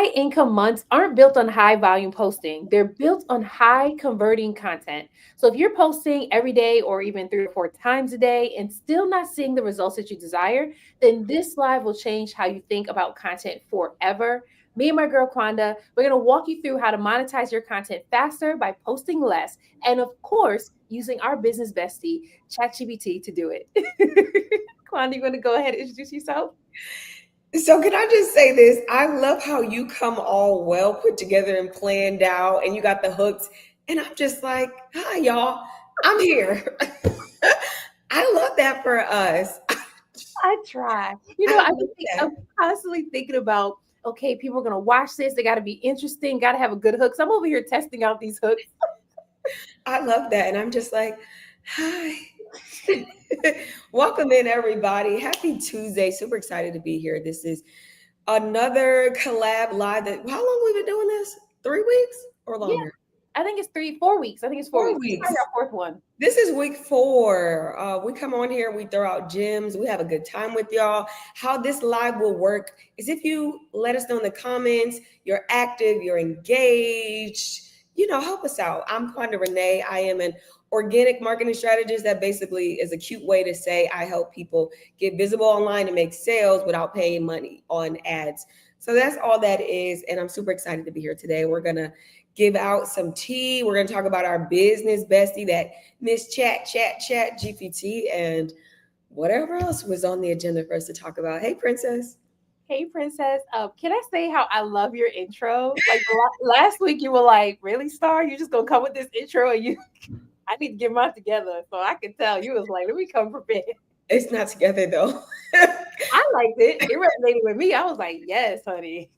High income months aren't built on high volume posting. They're built on high converting content. So if you're posting every day or even 3 or 4 times a day and still not seeing the results that you desire, then this live will change how you think about content forever. Me and my girl Quonda, we're going to walk you through how to monetize your content faster by posting less. And of course, using our business bestie, ChatGPT, to do it. Quonda, you want to go ahead and introduce yourself? So can I just say this? I love how you come all well put together and planned out and you got the hooks. And I'm just like, hi y'all, I'm here. I love that for us. I try. I I love just think that. I'm constantly thinking about, okay, people are gonna watch this. They got to be interesting. Got to have a good hook. So I'm over here testing out these hooks. I love that. And I'm just like, hi. Welcome in everybody. Happy Tuesday. Super excited to be here. This is another collab live that how long we been doing this? 3 weeks or Yeah, longer? I think it's 3, 4 weeks. I think it's 4 weeks. Four This is probably weeks. our fourth one. This is week 4. We come on here, we throw out gems, we have a good time with y'all. How this live will work is if you let us know in the comments, you're active, you're engaged, help us out. I'm Quonda Renee. I am an organic marketing strategist. That basically is a cute way to say I help people get visible online and make sales without paying money on ads. So that's all that is. And I'm super excited to be here today. We're going to give out some tea. We're going to talk about our business bestie, that Miss Chat GPT, and whatever else was on the agenda for us to talk about. Hey, Princess. Hey, princess. Can I say how I love your intro? Like last week, you were like, "Really, Star? You just gonna come with this intro?" And you, I need to get mine together. So I could tell you was like, "Let me come prepared." It's not together though. I liked it. It resonated with me. I was like, "Yes, honey."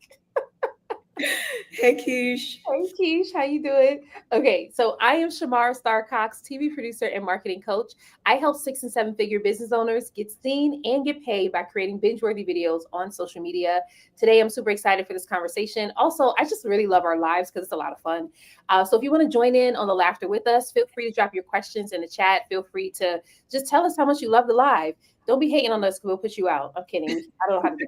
Hey, Keish. Hey Keish, how you doing? Okay, so I am Shamara Starcox, TV producer and marketing coach. I help 6 and 7 figure business owners get seen and get paid by creating binge-worthy videos on social media. Today, I'm super excited for this conversation. Also, I just really love our lives because it's a lot of fun. So if you want to join in on the laughter with us, feel free to drop your questions in the chat. Feel free to just tell us how much you love the live. Don't be hating on us because we'll put you out. I'm kidding. I don't know how to do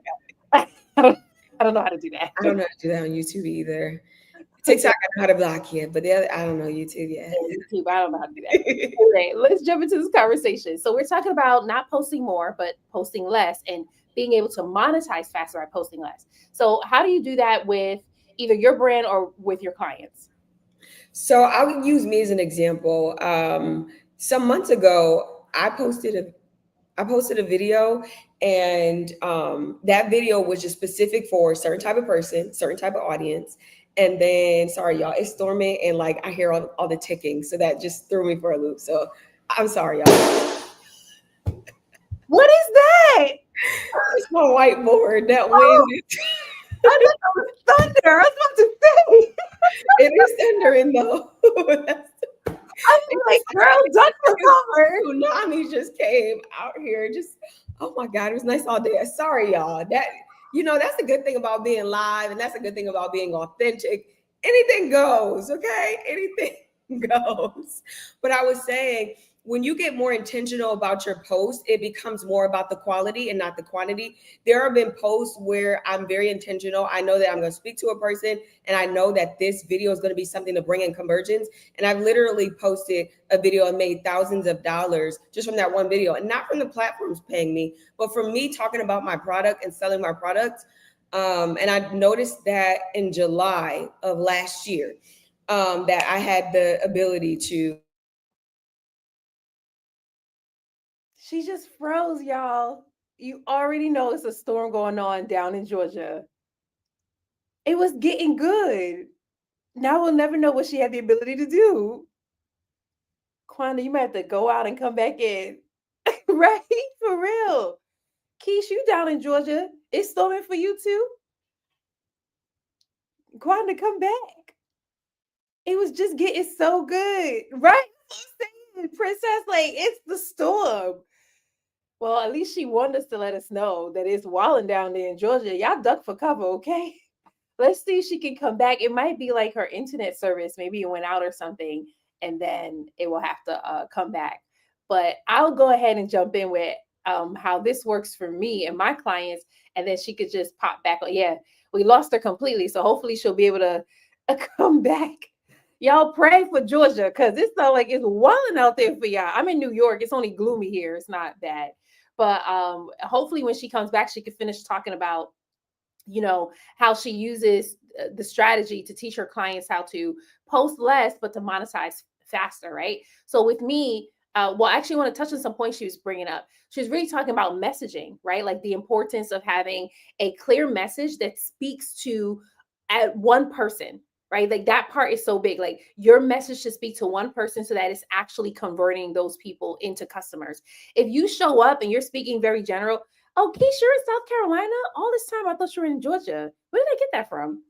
that. I don't, I don't know how to do I that. don't know how to do that on YouTube either. Okay. TikTok, I know how to block you, but the other, I don't know YouTube yet. YouTube. I don't know how to do that. Okay, let's jump into this conversation. So we're talking about not posting more, but posting less and being able to monetize faster by posting less. So how do you do that with either your brand or with your clients? So I would use me as an example. Some months ago, I posted a video, and that video was just specific for a certain type of person, certain type of audience. And then, sorry, y'all, it's storming, and like I hear all the ticking, so that just threw me for a loop. So I'm sorry, y'all. What is that? It's my whiteboard. That wind, Oh, I thought that was thunder. I was about to say. it is thundering though. I'm like, It's girl, duck for cover. tsunami just came out here. Just oh my god, it was nice all day. Sorry, y'all. That's the good thing about being live, and that's a good thing about being authentic. Anything goes, okay? Anything goes. But I was saying, when you get more intentional about your post, it becomes more about the quality and not the quantity. There have been posts where I'm very intentional. I know that I'm going to speak to a person, and I know that this video is going to be something to bring in conversions. And I've literally posted a video and made thousands of dollars just from that one video, and not from the platforms paying me, but from me talking about my product and selling my products. And I noticed that in July of last year, that I had the ability to. She just froze, y'all. You already know it's a storm going on down in Georgia. It was getting good. Now we'll never know what she had the ability to do. Quanda, you might have to go out and come back in. Right? For real. Keish, you down in Georgia. It's storming for you too. Quanda, come back. It was just getting so good. Right? I'm saying, Princess, like, it's the storm. Well, at least she wanted us to let us know that it's walling down there in Georgia. Y'all duck for cover, okay? Let's see if she can come back. It might be like her internet service. Maybe it went out or something, and then it will have to come back. But I'll go ahead and jump in with how this works for me and my clients, and then she could just pop back on. Yeah, we lost her completely, so hopefully she'll be able to come back. Y'all pray for Georgia because it's not like it's wilding out there for y'all. I'm in New York. It's only gloomy here. It's not bad. But hopefully when she comes back, she can finish talking about, how she uses the strategy to teach her clients how to post less, but to monetize faster, right? So with me, well, I actually want to touch on some points she was bringing up. She was really talking about messaging, right? Like the importance of having a clear message that speaks to at one person, right? Like that part is so big. Like your message should speak to one person so that it's actually converting those people into customers. If you show up and you're speaking very general, oh, Keisha, you're in South Carolina? All this time I thought you were in Georgia. Where did I get that from?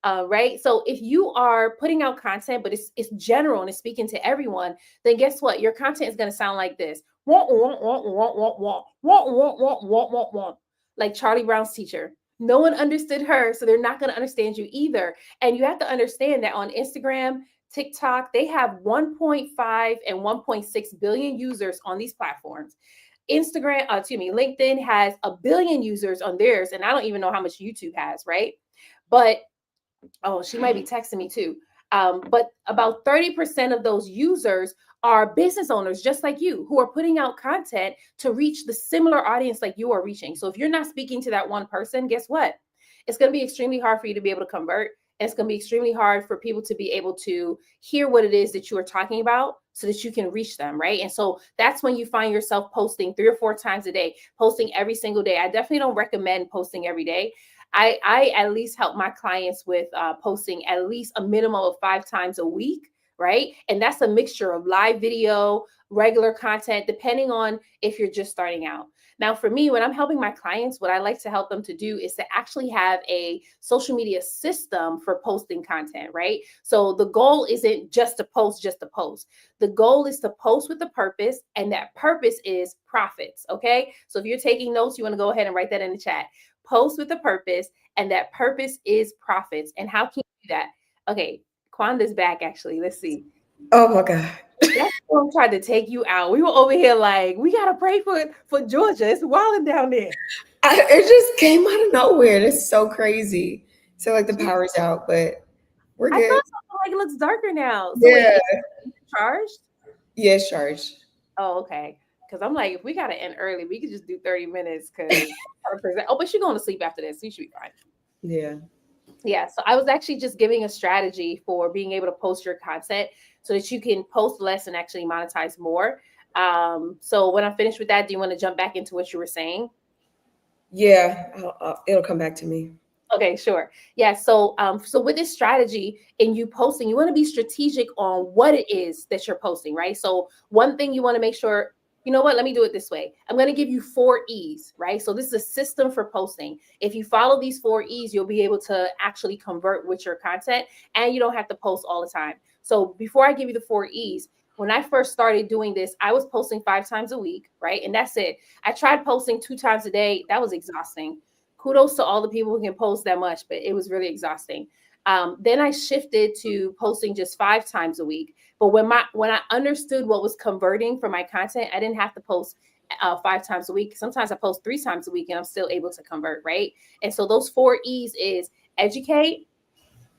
Right. So if you are putting out content, but it's general and it's speaking to everyone, then guess what? Your content is going to sound like this. Like Charlie Brown's teacher. No one understood her, so they're not going to understand you either. And you have to understand that on Instagram, TikTok, they have 1.5 and 1.6 billion users on these platforms. LinkedIn has a billion users on theirs, and I don't even know how much YouTube has, right? But oh, she might be texting me too. But about 30% of those users are business owners just like you who are putting out content to reach the similar audience like you are reaching. So if you're not speaking to that one person, guess what? It's going to be extremely hard for you to be able to convert. And it's going to be extremely hard for people to be able to hear what it is that you are talking about so that you can reach them, right? And so that's when you find yourself posting 3 or 4 times a day, posting every single day. I definitely don't recommend posting every day. I at least help my clients with posting at least a minimum of 5 times a week, right? And that's a mixture of live video, regular content, depending on if you're just starting out. Now, for me, when I'm helping my clients, what I like to help them to do is to actually have a social media system for posting content, right? So the goal isn't just to post, just to post. The goal is to post with a purpose, and that purpose is profits, okay? So if you're taking notes, you want to go ahead and write that in the chat. Post with a purpose, and that purpose is profits. And how can you do that? Okay, Quonda's back actually. Let's see. Oh my God. That storm tried to take you out. We were over here like, we gotta pray for Georgia. It's wilding down there. It just came out of nowhere. That's so crazy. So like the power's out, but we're I good. thought something like it looks darker now. So wait, Yeah. is it charged? Yes, charge. Oh, okay. Because I'm like, if we gotta end early, we could just do 30 minutes. Because oh, but she's going to sleep after this, so you should be fine. Yeah. Yeah, so I was actually just giving a strategy for being able to post your content so that you can post less and actually monetize more. So when I'm finished with that, do you want to jump back into what you were saying? Yeah. It'll come back to me. Okay, sure. Yeah. So with this strategy in you posting, you want to be strategic on what it is that you're posting, right? So one thing you want to make sure, you know what, let me do it this way. I'm going to give you 4 E's, right? So this is a system for posting. If you follow these 4 E's, you'll be able to actually convert with your content, and you don't have to post all the time. So before I give you the 4 E's, when I first started doing this, I was posting 5 times a week, right? And that's it. I tried posting 2 times a day. That was exhausting. Kudos to all the people who can post that much, but it was really exhausting. Then I shifted to posting just 5 times a week. But when I understood what was converting for my content, I didn't have to post 5 times a week. Sometimes I post 3 times a week and I'm still able to convert, right? And so those 4 E's is educate,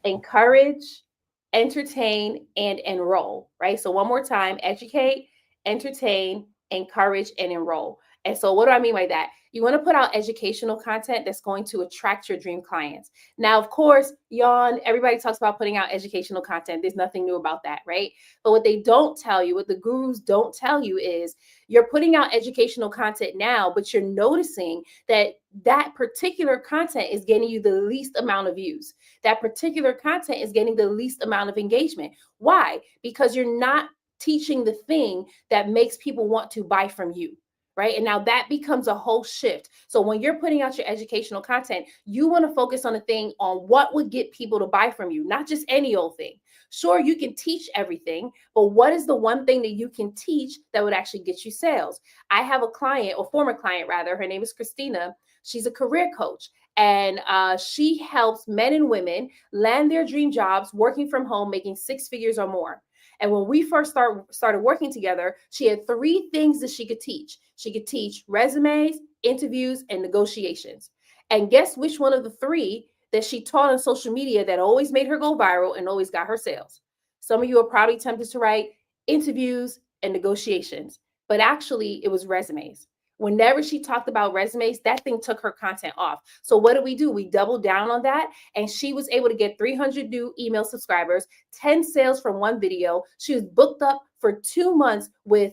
encourage, entertain, and enroll, right? So one more time, educate, entertain, encourage, and enroll. And so what do I mean by that? You want to put out educational content that's going to attract your dream clients. Now, of course, everybody talks about putting out educational content. There's nothing new about that, right? But what they don't tell you, what the gurus don't tell you is you're putting out educational content now, but you're noticing that that particular content is getting you the least amount of views. That particular content is getting the least amount of engagement. Why? Because you're not teaching the thing that makes people want to buy from you. Right. And now that becomes a whole shift. So when you're putting out your educational content, you want to focus on a thing on what would get people to buy from you, not just any old thing. Sure, you can teach everything, but what is the one thing that you can teach that would actually get you sales? I have a client, or former client rather, her name is Christina. She's a career coach, and she helps men and women land their dream jobs working from home, making 6 figures or more. And when we first started working together, she had 3 things that she could teach. She could teach resumes, interviews, and negotiations. And guess which one of the 3 that she taught on social media that always made her go viral and always got her sales? Some of you are probably tempted to write interviews and negotiations, but actually it was resumes. Whenever she talked about resumes, that thing took her content off. So what do? We doubled down on that, and she was able to get 300 new email subscribers, 10 sales from one video. She was booked up for 2 months with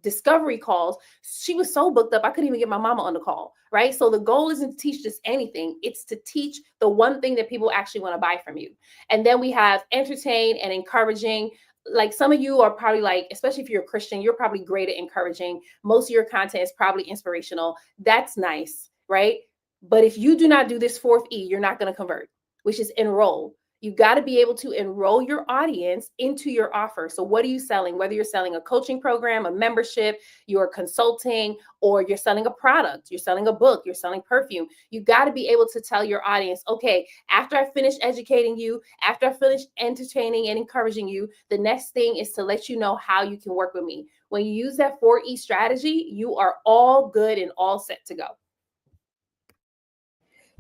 discovery calls. She was so booked up, I couldn't even get my mama on the call, right? So the goal isn't to teach just anything. It's to teach the one thing that people actually want to buy from you. And then we have entertain and encouraging. Like some of you are probably like, especially if you're a Christian, you're probably great at encouraging. Most of your content is probably inspirational. That's nice, right? But if you do not do this 4th E, you're not going to convert, which is enroll. You got to be able to enroll your audience into your offer. So what are you selling? Whether you're selling a coaching program, a membership, you're consulting, or you're selling a product, you're selling a book, you're selling perfume. You got to be able to tell your audience, okay, after I finish educating you, after I finish entertaining and encouraging you, the next thing is to let you know how you can work with me. When you use that 4E strategy, you are all good and all set to go.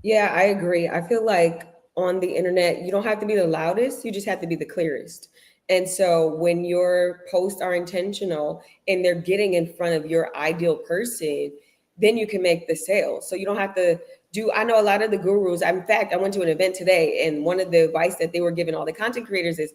Yeah, I agree. I feel like on the internet, you don't have to be the loudest, you just have to be the clearest. And so when your posts are intentional and they're getting in front of your ideal person, then you can make the sale. So you don't have to do, I know a lot of the gurus. In fact, I went to an event today, and one of the advice that they were giving all the content creators is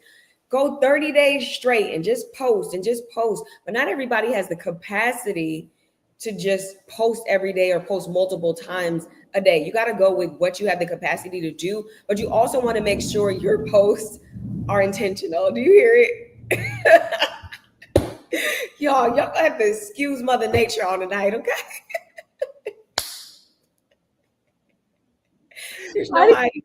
go 30 days straight and just post and just post. But not everybody has the capacity to just post every day or post multiple times a day. You got to go with what you have the capacity to do, but you also want to make sure your posts are intentional. Do you hear it? Y'all gonna have to excuse Mother Nature on tonight, okay? There's no hiding.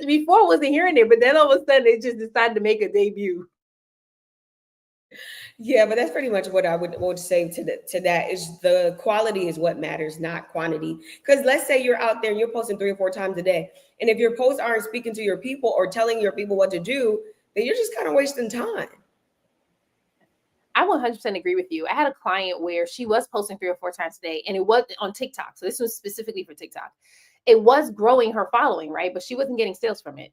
Before I wasn't hearing it, but then all of a sudden it just decided to make a debut. Yeah, but that's pretty much what I would say to that is the quality is what matters, not quantity. Because let's say you're out there and you're posting 3 or 4 times a day, and if your posts aren't speaking to your people or telling your people what to do, then you're just kind of wasting time. I 100% agree with you. I had a client where she was posting 3 or 4 times a day, and it was on TikTok. So this was specifically for TikTok. It was growing her following, right? But she wasn't getting sales from it.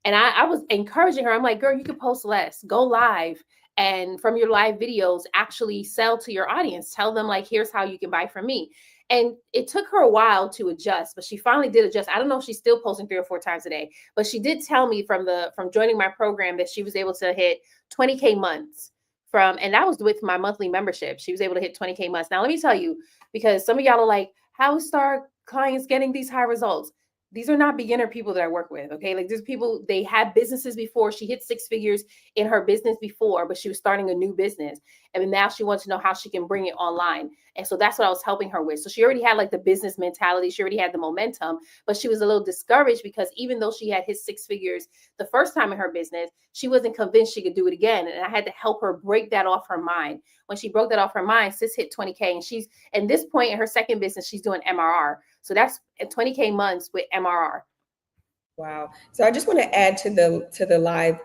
And I was encouraging her. I'm like, girl, you can post less, go live. And from your live videos, actually sell to your audience. Tell them, like, here's how you can buy from me. And it took her a while to adjust, but she finally did adjust. I don't know if she's still posting 3 or 4 times a day, but she did tell me from joining my program that she was able to hit 20K months and that was with my monthly membership. She was able to hit 20K months. Now, let me tell you, because some of y'all are like, how is Star clients getting these high results? These are not beginner people that I work with. Okay. Like there's people, they had businesses before. She hit 6 figures in her business before, but she was starting a new business. And now she wants to know how she can bring it online. And so that's what I was helping her with. So she already had like the business mentality. She already had the momentum, but she was a little discouraged because even though she had hit 6 figures the first time in her business, she wasn't convinced she could do it again. And I had to help her break that off her mind. When she broke that off her mind, sis hit 20K, and she's at this point in her second business, she's doing MRR. So that's 20K months with MRR. Wow. So I just want to add to the live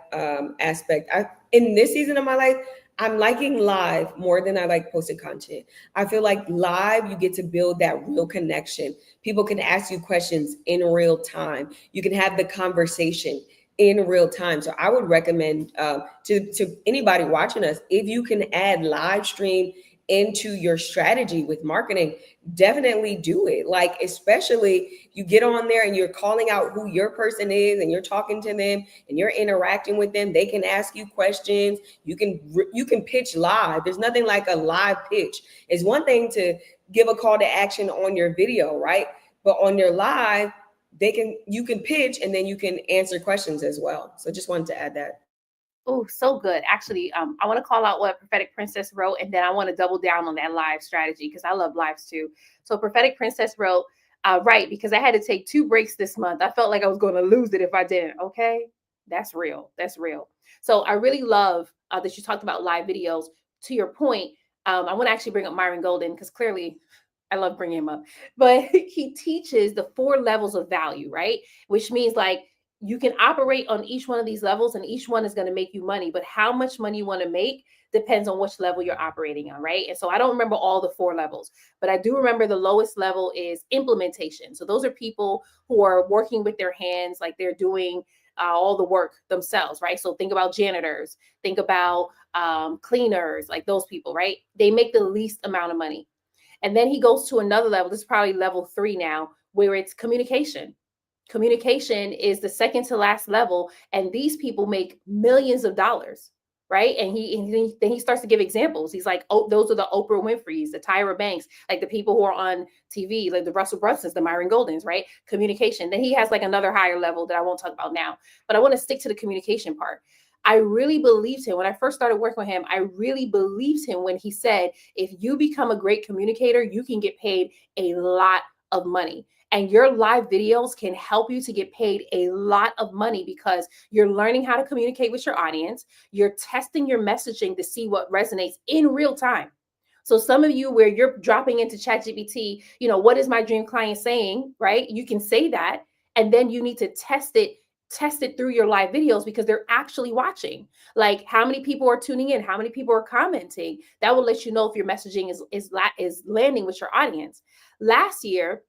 aspect. In this season of my life, I'm liking live more than I like posted content. I feel like live, you get to build that real connection. People can ask you questions in real time. You can have the conversation in real time. So I would recommend to anybody watching us, if you can add live stream into your strategy with marketing, definitely do it. Like, especially you get on there and you're calling out who your person is and you're talking to them and you're interacting with them. They can ask you questions. You can pitch live. There's nothing like a live pitch. It's one thing to give a call to action on your video, right? But on your live, you can pitch and then you can answer questions as well. So just wanted to add that. Oh, so good. Actually, I want to call out what Prophetic Princess wrote, and then I want to double down on that live strategy because I love lives too. So Prophetic Princess wrote, right, because I had to take 2 breaks this month. I felt like I was going to lose it if I didn't. Okay, that's real. That's real. So I really love that you talked about live videos. To your point, I want to actually bring up Myron Golden because clearly I love bringing him up, but he teaches the 4 levels of value, right? Which means like, you can operate on each one of these levels, and each one is going to make you money. But how much money you want to make depends on which level you're operating on, right? And so I don't remember all the 4 levels, but I do remember the lowest level is implementation. So those are people who are working with their hands, like they're doing all the work themselves, right? So think about janitors, think about cleaners, like those people, right? They make the least amount of money. And then he goes to another level. This is probably level 3 now, where it's communication. Communication is the second to last level, and these people make millions of dollars, right? Then he starts to give examples. He's like, oh, those are the Oprah Winfrey's, the Tyra Banks, like the people who are on TV, like the Russell Brunsons, the Myron Goldens, right? Communication. Then he has like another higher level that I won't talk about now, but I want to stick to the communication part. I really believed him when I first started working with him. I really believed him when he said, if you become a great communicator, you can get paid a lot of money. And your live videos can help you to get paid a lot of money because you're learning how to communicate with your audience. You're testing your messaging to see what resonates in real time. So some of you where you're dropping into ChatGPT, what is my dream client saying, right? You can say that, and then you need to test it through your live videos because they're actually watching. Like how many people are tuning in, how many people are commenting. That will let you know if your messaging is landing with your audience. Last year,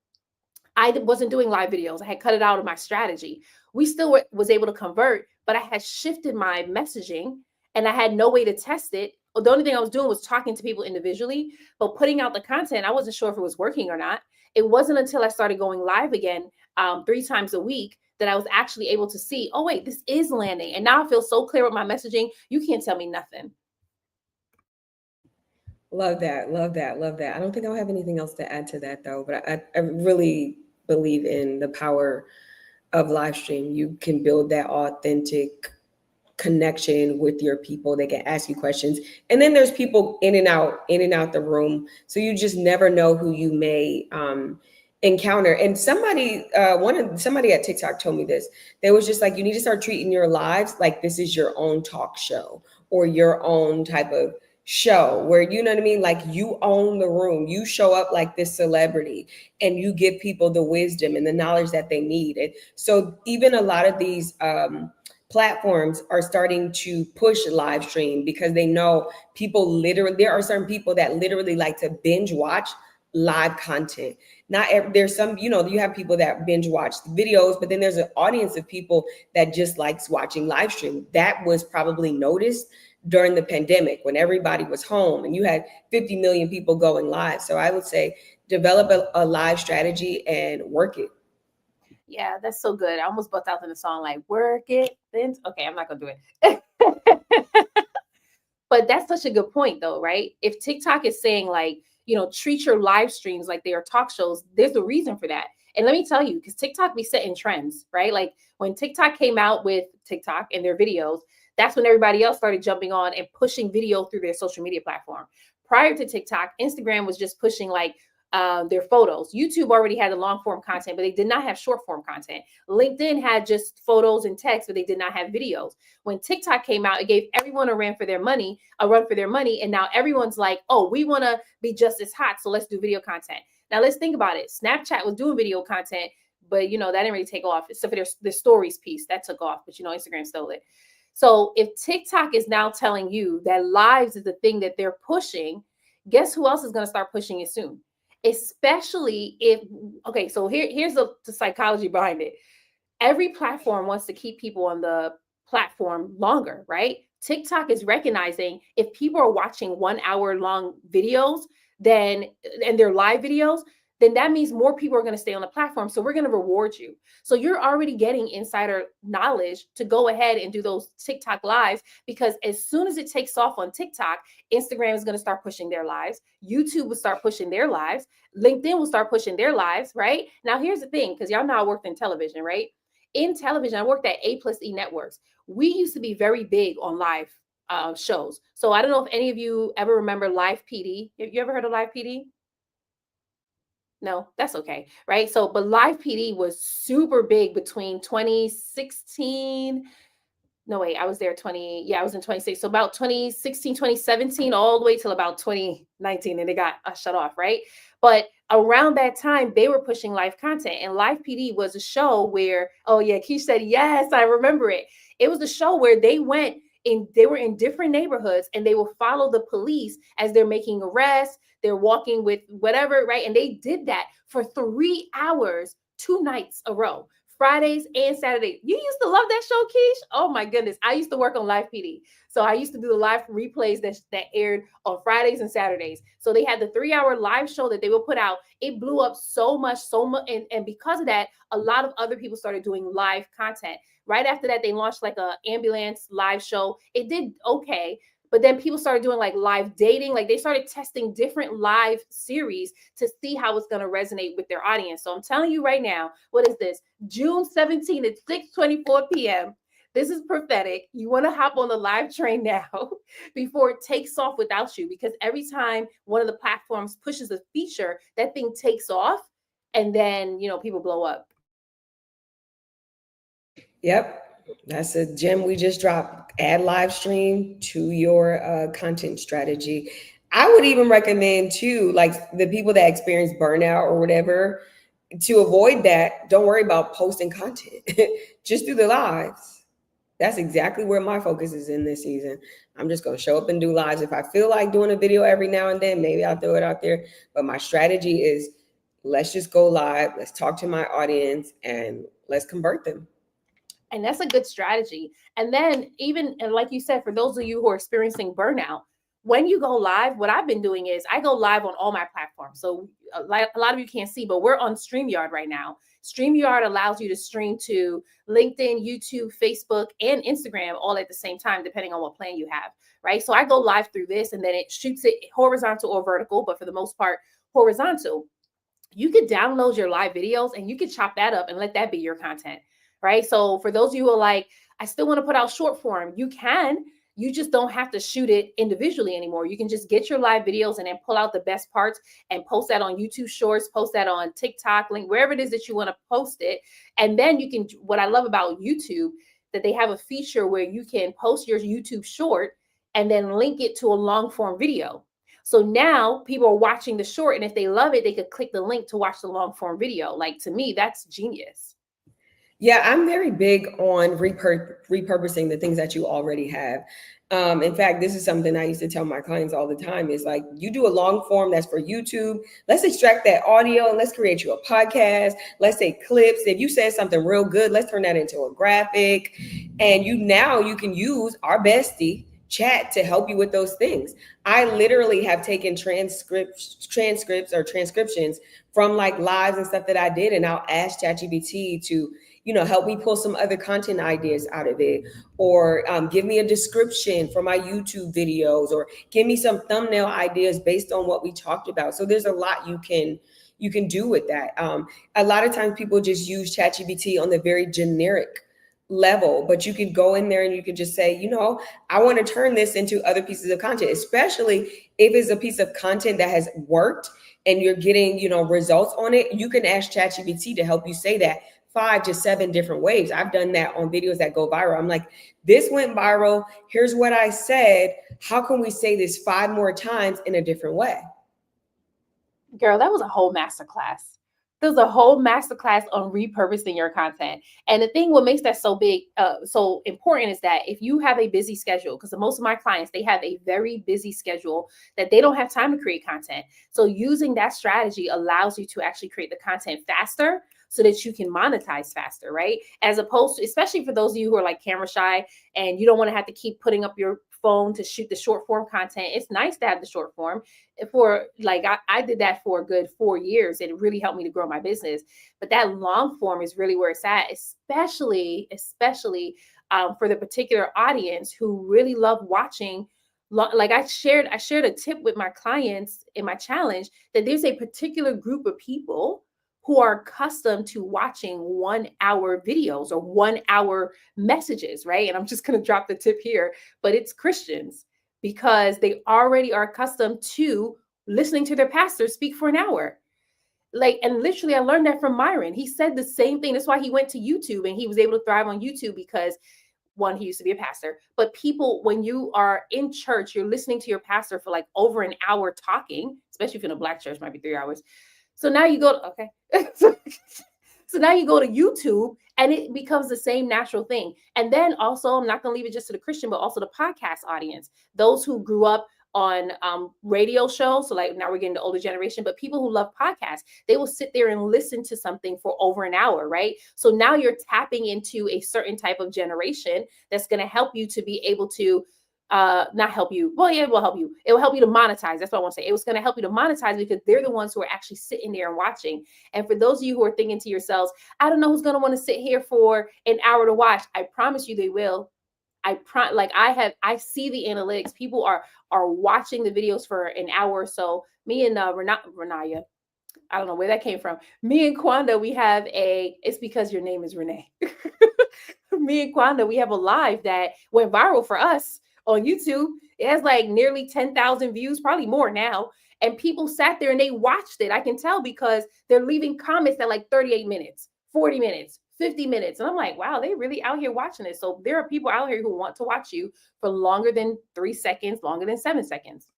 I wasn't doing live videos. I had cut it out of my strategy. We still was able to convert, but I had shifted my messaging and I had no way to test it. The only thing I was doing was talking to people individually, but putting out the content, I wasn't sure if it was working or not. It wasn't until I started going live again 3 times a week that I was actually able to see, oh, wait, this is landing. And now I feel so clear with my messaging. You can't tell me nothing. Love that. Love that. Love that. I don't think I'll have anything else to add to that though, but I really believe in the power of live stream. You can build that authentic connection with your people. They can ask you questions. And then there's people in and out the room. So you just never know who you may encounter. And somebody at TikTok told me this. They was just like, you need to start treating your lives like this is your own talk show or your own type of show where, you know what I mean, like you own the room, you show up like this celebrity and you give people the wisdom and the knowledge that they need. And so even a lot of these platforms are starting to push live stream because they know people literally, there are certain people that literally like to binge watch live content. Not there's some, you have people that binge watch videos, but then there's an audience of people that just likes watching live stream. That was probably noticed during the pandemic when everybody was home and you had 50 million people going live. So I would say develop a live strategy and work it. Yeah, that's so good. I almost bust out in the song like work it. Then okay, I'm not gonna do it. But that's such a good point though, right? If TikTok is saying like, treat your live streams like they are talk shows, there's a reason for that. And let me tell you, because TikTok be setting trends, right? Like when TikTok came out with TikTok and their videos, that's when everybody else started jumping on and pushing video through their social media platform. Prior to TikTok, Instagram was just pushing like their photos. YouTube already had the long form content, but they did not have short form content. LinkedIn had just photos and text, but they did not have videos. When TikTok came out, it gave everyone a run for their money, and now everyone's like, oh, we want to be just as hot, so let's do video content. Now let's think about it. Snapchat was doing video content, but that didn't really take off. Except for their stories piece that took off, but Instagram stole it. So if TikTok is now telling you that lives is the thing that they're pushing, guess who else is going to start pushing it soon? Especially if, okay, so here's the psychology behind it. Every platform wants to keep people on the platform longer, right? TikTok is recognizing if people are watching 1 hour long videos, and they're live videos, then that means more people are going to stay on the platform. So we're going to reward you. So you're already getting insider knowledge to go ahead and do those TikTok lives, because as soon as it takes off on TikTok, Instagram is going to start pushing their lives. YouTube will start pushing their lives. LinkedIn will start pushing their lives, right? Now, here's the thing, because y'all know I worked in television, right? In television, I worked at A+E Networks. We used to be very big on live shows. So I don't know if any of you ever remember Live PD. Have you ever heard of Live PD? No, that's okay, right? So, but Live PD was super big between 2016. no, wait, I was there 20, yeah, I was in 26. So about 2016, 2017, all the way till about 2019, and it got shut off, right? But around that time, they were pushing live content, and Live PD was a show where, oh yeah, Keish said, yes, I remember it. It was a show where they were in different neighborhoods and they will follow the police as they're making arrests, they're walking with whatever, right? And they did that for 3 hours, 2 nights a row. Fridays and Saturdays. You used to love that show, Keish? Oh my goodness. I used to work on Live PD. So I used to do the live replays that aired on Fridays and Saturdays. So they had the 3 hour live show that they would put out. It blew up so much, so much. And because of that, a lot of other people started doing live content. Right after that, they launched like a ambulance live show. It did okay. But then people started doing like live dating. Like they started testing different live series to see how it's going to resonate with their audience. So I'm telling you right now, what is this? June 17th at 6:24 p.m. This is prophetic. You want to hop on the live train now before it takes off without you, because every time one of the platforms pushes a feature, that thing takes off, and then, people blow up. Yep. That's a gem we just dropped. Add live stream to your content strategy. I would even recommend too, like the people that experience burnout or whatever, to avoid that, don't worry about posting content. Just do the lives. That's exactly where my focus is in this season. I'm just going to show up and do lives. If I feel like doing a video every now and then, maybe I'll throw it out there. But my strategy is, let's just go live. Let's talk to my audience and let's convert them. And that's a good strategy. And then even, and like you said, for those of you who are experiencing burnout, when you go live, what I've been doing is I go live on all my platforms. So a lot of you can't see, but we're on StreamYard right now. StreamYard allows you to stream to LinkedIn, YouTube, Facebook, and Instagram all at the same time, depending on what plan you have, right? So I go live through this, and then it shoots it horizontal or vertical, but for the most part, horizontal. You could download your live videos and you could chop that up and let that be your content, right? So for those of you who are like, I still want to put out short form, you can. You just don't have to shoot it individually anymore. You can just get your live videos and then pull out the best parts and post that on YouTube Shorts, post that on TikTok, link wherever it is that you want to post it. And then you can, what I love about YouTube, that they have a feature where you can post your YouTube short and then link it to a long form video. So now people are watching the short, and if they love it, they could click the link to watch the long form video. Like, to me, that's genius. Yeah, I'm very big on repurposing the things that you already have. In fact, this is something I used to tell my clients all the time is like, you do a long form that's for YouTube. Let's extract that audio and let's create you a podcast. Let's say clips. If you said something real good, let's turn that into a graphic. And you can use our bestie chat to help you with those things. I literally have taken transcripts or transcriptions from like lives and stuff that I did, and I'll ask ChatGPT to help me pull some other content ideas out of it, or give me a description for my YouTube videos, or give me some thumbnail ideas based on what we talked about. So there's a lot you can do with that. A lot of times people just use ChatGPT on the very generic level, but you could go in there and you could just say, I want to turn this into other pieces of content, especially if it's a piece of content that has worked and you're getting, results on it. You can ask ChatGPT to help you say that 5 to 7 different ways. I've done that on videos that go viral. I'm like, this went viral. Here's what I said. How can we say this 5 more times in a different way? Girl, that was a whole masterclass. There's a whole masterclass on repurposing your content. And the thing, what makes that so big, so important, is that if you have a busy schedule, because most of my clients, they have a very busy schedule that they don't have time to create content. So using that strategy allows you to actually create the content faster so that you can monetize faster, right? As opposed to, especially for those of you who are like camera shy and you don't want to have to keep putting up your phone to shoot the short form content. It's nice to have the short form. For like, I did that for a good 4 years, and it really helped me to grow my business. But that long form is really where it's at, especially for the particular audience who really love watching. Like I shared a tip with my clients in my challenge that there's a particular group of people who are accustomed to watching 1 hour videos or 1 hour messages, right? And I'm just going to drop the tip here, but it's Christians, because they already are accustomed to listening to their pastor speak for an hour. Like, and literally I learned that from Myron. He said the same thing. That's why he went to YouTube and he was able to thrive on YouTube, because one, he used to be a pastor, but people, when you are in church, you're listening to your pastor for like over an hour talking, especially if you're in a black church, might be 3 hours. So now you go to, okay. So now you go to YouTube and it becomes the same natural thing. And then also, I'm not going to leave it just to the Christian, but also the podcast audience, those who grew up on radio shows. So like now we're getting the older generation, but people who love podcasts, they will sit there and listen to something for over an hour, right? So now you're tapping into a certain type of generation that's going to help you to be able to not help you. Well, yeah, it will help you. It will help you to monetize. That's what I want to say. It was going to help you to monetize because they're the ones who are actually sitting there and watching. And for those of you who are thinking to yourselves, I don't know who's going to want to sit here for an hour to watch. I promise you they will. I see the analytics. People are watching the videos for an hour or so. Me and Renaya, I don't know where that came from. Me and Quonda, we have it's because your name is Renee. Me and Quonda, we have a live that went viral for us on YouTube. It has like nearly 10,000 views, probably more now. And people sat there and they watched it. I can tell because they're leaving comments at like 38 minutes, 40 minutes, 50 minutes. And I'm like, wow, they really out here watching it. So there are people out here who want to watch you for longer than 3 seconds, longer than 7 seconds.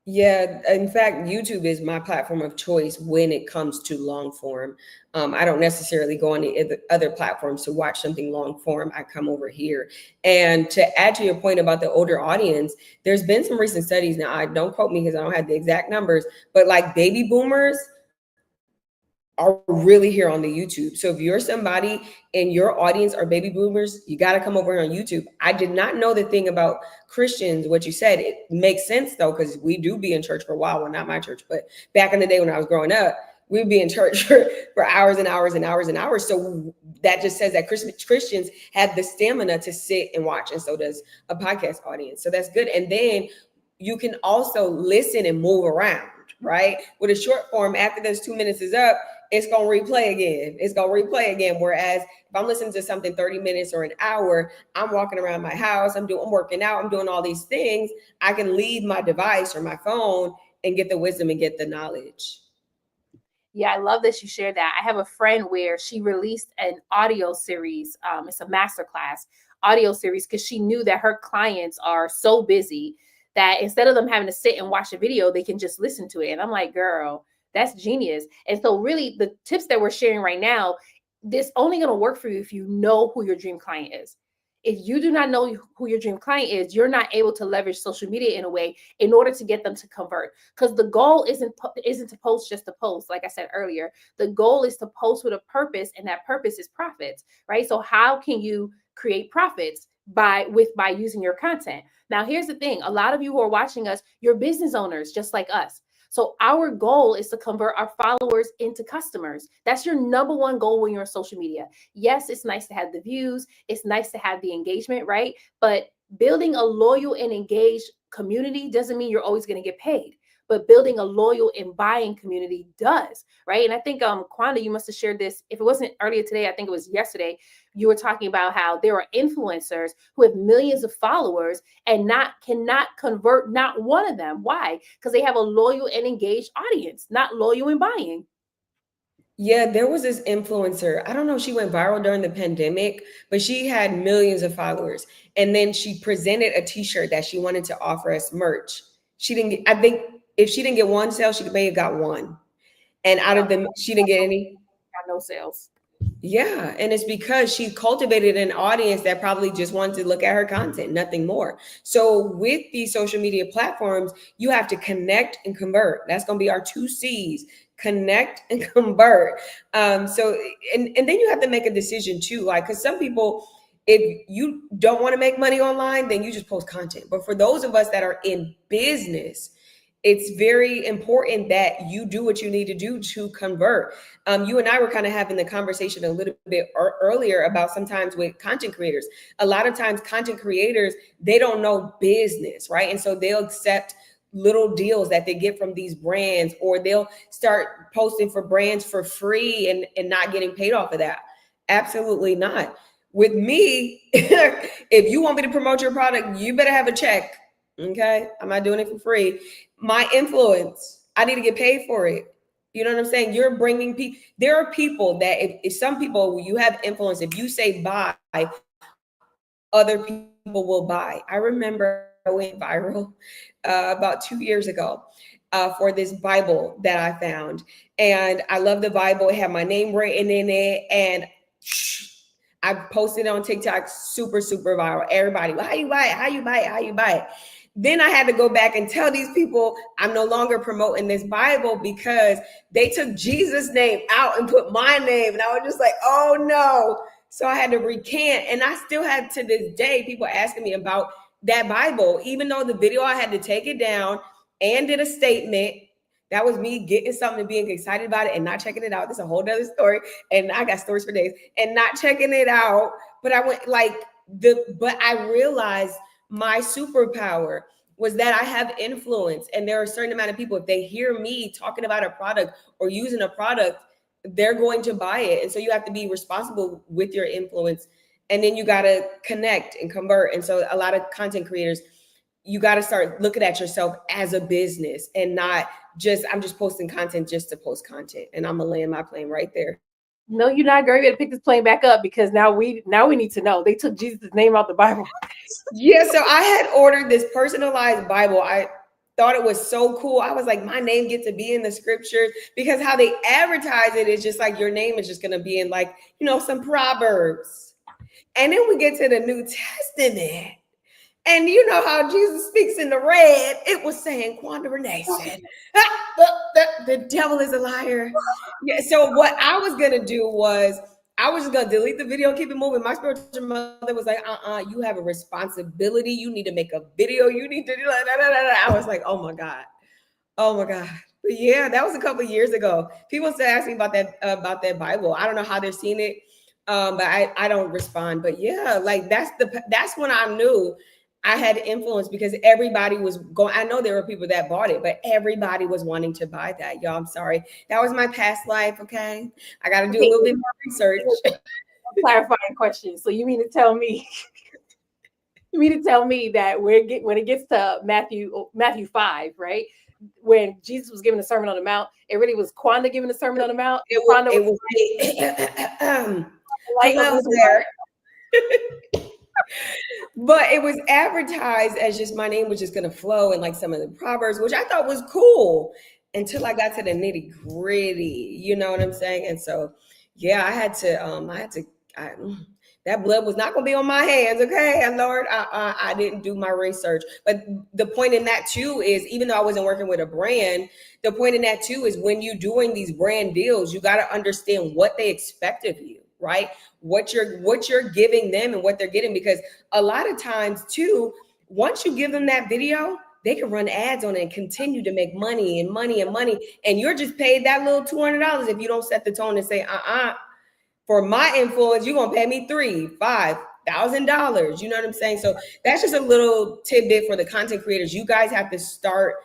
Yeah, in fact, YouTube is my platform of choice when it comes to long form. I don't necessarily go on the other platforms to watch something long form. I come over here. And to add to your point about the older audience, there's been some recent studies. Now, I don't quote me because I don't have the exact numbers, but like baby boomers are really here on the YouTube. So if you're somebody in your audience are baby boomers, you got to come over here on YouTube. I did not know the thing about Christians, what you said. It makes sense though, because we do be in church for a while. Well, not my church, but back in the day when I was growing up, we'd be in church for hours and hours and hours and hours. So that just says that Christians have the stamina to sit and watch. And so does a podcast audience. So that's good. And then you can also listen and move around, right? With a short form, after those 2 minutes is up, it's going to replay again. It's going to replay again. Whereas if I'm listening to something 30 minutes or an hour, I'm walking around my house, I'm working out, I'm doing all these things. I can leave my device or my phone and get the wisdom and get the knowledge. Yeah, I love that you shared that. I have a friend where she released an audio series. It's a masterclass audio series because she knew that her clients are so busy that instead of them having to sit and watch a video, they can just listen to it. And I'm like, girl, that's genius. And so really the tips that we're sharing right now, this only going to work for you if you know who your dream client is. If you do not know who your dream client is, you're not able to leverage social media in a way in order to get them to convert. Because the goal isn't to post just to post. Like I said earlier, the goal is to post with a purpose, and that purpose is profits, right? So how can you create profits by using your content? Now, here's the thing: a lot of you who are watching us, you're business owners just like us. So our goal is to convert our followers into customers. That's your number one goal when you're on social media. Yes, it's nice to have the views. It's nice to have the engagement, right? But building a loyal and engaged community doesn't mean you're always going to get paid. But building a loyal and buying community does, right? And I think Quonda, you must have shared this. If it wasn't earlier today, I think it was yesterday. You were talking about how there are influencers who have millions of followers and cannot convert not one of them. Why? Because they have a loyal and engaged audience, not loyal and buying. Yeah, there was this influencer. I don't know if she went viral during the pandemic, but she had millions of followers. And then she presented a t-shirt that she wanted to offer as merch. She didn't get, I think if she didn't get one sale, she may have got one. And out of them, she didn't get any. Got no sales. Yeah, and it's because she cultivated an audience that probably just wanted to look at her content, nothing more. So with these social media platforms, you have to connect and convert. That's going to be our 2 C's: connect and convert. And then you have to make a decision too, like, because some people, if you don't want to make money online, then you just post content. But for those of us that are in business, it's very important that you do what you need to do to convert. You and I were kind of having the conversation a little bit earlier about sometimes with content creators. A lot of times content creators, they don't know business, right? And so they'll accept little deals that they get from these brands, or they'll start posting for brands for free and not getting paid off of that. Absolutely not. With me, if you want me to promote your product, you better have a check. Okay, I'm not doing it for free. My influence, I need to get paid for it. You know what I'm saying? You're bringing people. There are people that if some people, you have influence, if you say buy other people will buy. I remember I went viral about 2 years ago for this Bible that I found. And I love the Bible. It had my name written in it. And I posted it on TikTok, super, super viral. Everybody, well, how you buy it? How you buy it? How you buy it? Then I had to go back and tell these people I'm no longer promoting this Bible because they took Jesus' name out and put my name. And I was just like, oh no. So I had to recant. And I still had to this day people asking me about that Bible, even though the video I had to take it down and did a statement. That was me getting something and being excited about it and not checking it out. This is a whole nother story. And I got stories for days and not checking it out. But I went like but I realized my superpower was that I have influence. And there are a certain amount of people, if they hear me talking about a product or using a product, they're going to buy it. And so you have to be responsible with your influence. And then you got to connect and convert. And so a lot of content creators, you got to start looking at yourself as a business and not just, I'm just posting content just to post content. And I'm going to land my plane right there. No, you're not, girl. You better pick this plane back up because now we need to know. They took Jesus' name out the Bible. Yeah, so I had ordered this personalized Bible. I thought it was so cool. I was like, my name gets to be in the scriptures because how they advertise it is just like your name is just going to be in like, some Proverbs. And then we get to the New Testament. And you know how Jesus speaks in the red. It was saying, Quonda and I said, the devil is a liar. Yeah, so what I was going to do was I was just going to delete the video and keep it moving. My spiritual mother was like, you have a responsibility. You need to make a video. You need to do I was like, oh my God. Oh my God. But yeah, that was a couple of years ago. People still ask me about that Bible. I don't know how they're seeing it. But I don't respond. But yeah, like that's when I knew I had influence because everybody was going. I know there were people that bought it, but everybody was wanting to buy that. Y'all, I'm sorry. That was my past life. Okay. I got to do a little bit more research. Clarifying question. So you mean to tell me that when it gets to Matthew 5, right? When Jesus was giving the Sermon on the Mount, it really was Quonda giving the Sermon on the Mount. It was hello there. But it was advertised as just my name was just going to flow in like some of the Proverbs, which I thought was cool until I got to the nitty gritty. You know what I'm saying? And so, yeah, I had to, that blood was not going to be on my hands. Okay. And Lord, I didn't do my research. But the point in that too is, even though I wasn't working with a brand, the point in that too is when you're doing these brand deals, you got to understand what they expect of you, right? What you're giving them and what they're getting, because a lot of times too, once you give them that video, they can run ads on it and continue to make money and money and money. And you're just paid that little $200 if you don't set the tone and say, for my influence, you're gonna pay me $3,000-$5,000. You know what I'm saying? So that's just a little tidbit for the content creators. You guys have to start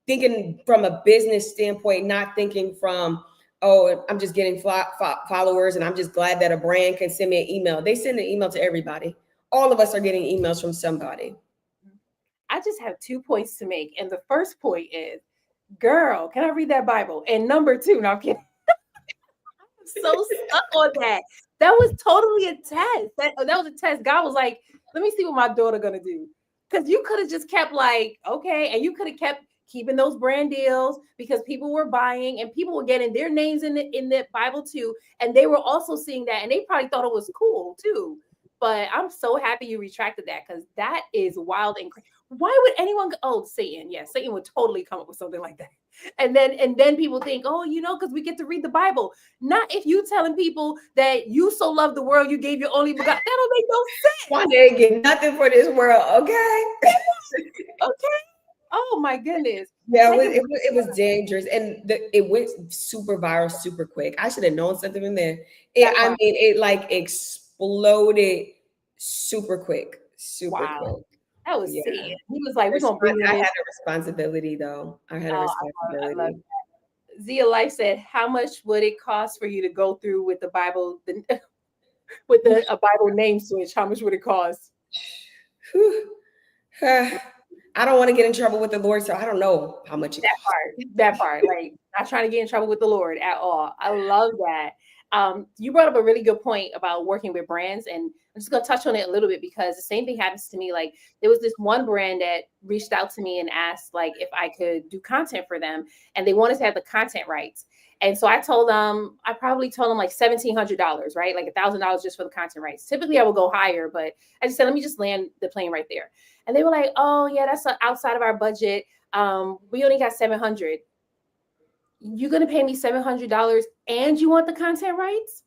thinking from a business standpoint, not thinking from, oh, I'm just getting followers and I'm just glad that a brand can send me an email. They send an email to everybody. All of us are getting emails from somebody. I just have 2 points to make. And the first point is, girl, can I read that Bible? And number 2, no, I'm kidding. I'm so stuck on that. That was totally a test. That was a test. God was like, let me see what my daughter gonna do. Because you could have just kept like, okay, and you could have kept keeping those brand deals because people were buying and people were getting their names in the Bible too. And they were also seeing that and they probably thought it was cool too. But I'm so happy you retracted that because that is wild and crazy. Why would anyone go, oh, Satan? Yeah, Satan would totally come up with something like that. And then people think, oh, because we get to read the Bible. Not if you telling people that you so love the world, you gave your only begotten. That don't make no sense. One day get nothing for this world, okay? Okay. Oh my goodness. Yeah, it was dangerous, and it went super viral, super quick. I should have known something from there. It like exploded super quick, super quick. That was Satan. He was like, we're gonna bring I had a responsibility though. I had a responsibility. I love that. Zia Life said, how much would it cost for you to go through with the Bible, with a Bible name switch? How much would it cost? I don't want to get in trouble with the Lord, so I don't know how much that part. Like, not trying to get in trouble with the Lord at all. I love that. You brought up a really good point about working with brands, and I'm just gonna touch on it a little bit because the same thing happens to me. Like there was this one brand that reached out to me and asked like if I could do content for them, and they wanted to have the content rights. And so I told them, I probably told them like $1,700, right? Like $1,000 just for the content rights. Typically I would go higher, but I just said, let me just land the plane right there. And they were like, oh yeah, that's outside of our budget. We only got 700. You're going to pay me $700 and you want the content rights?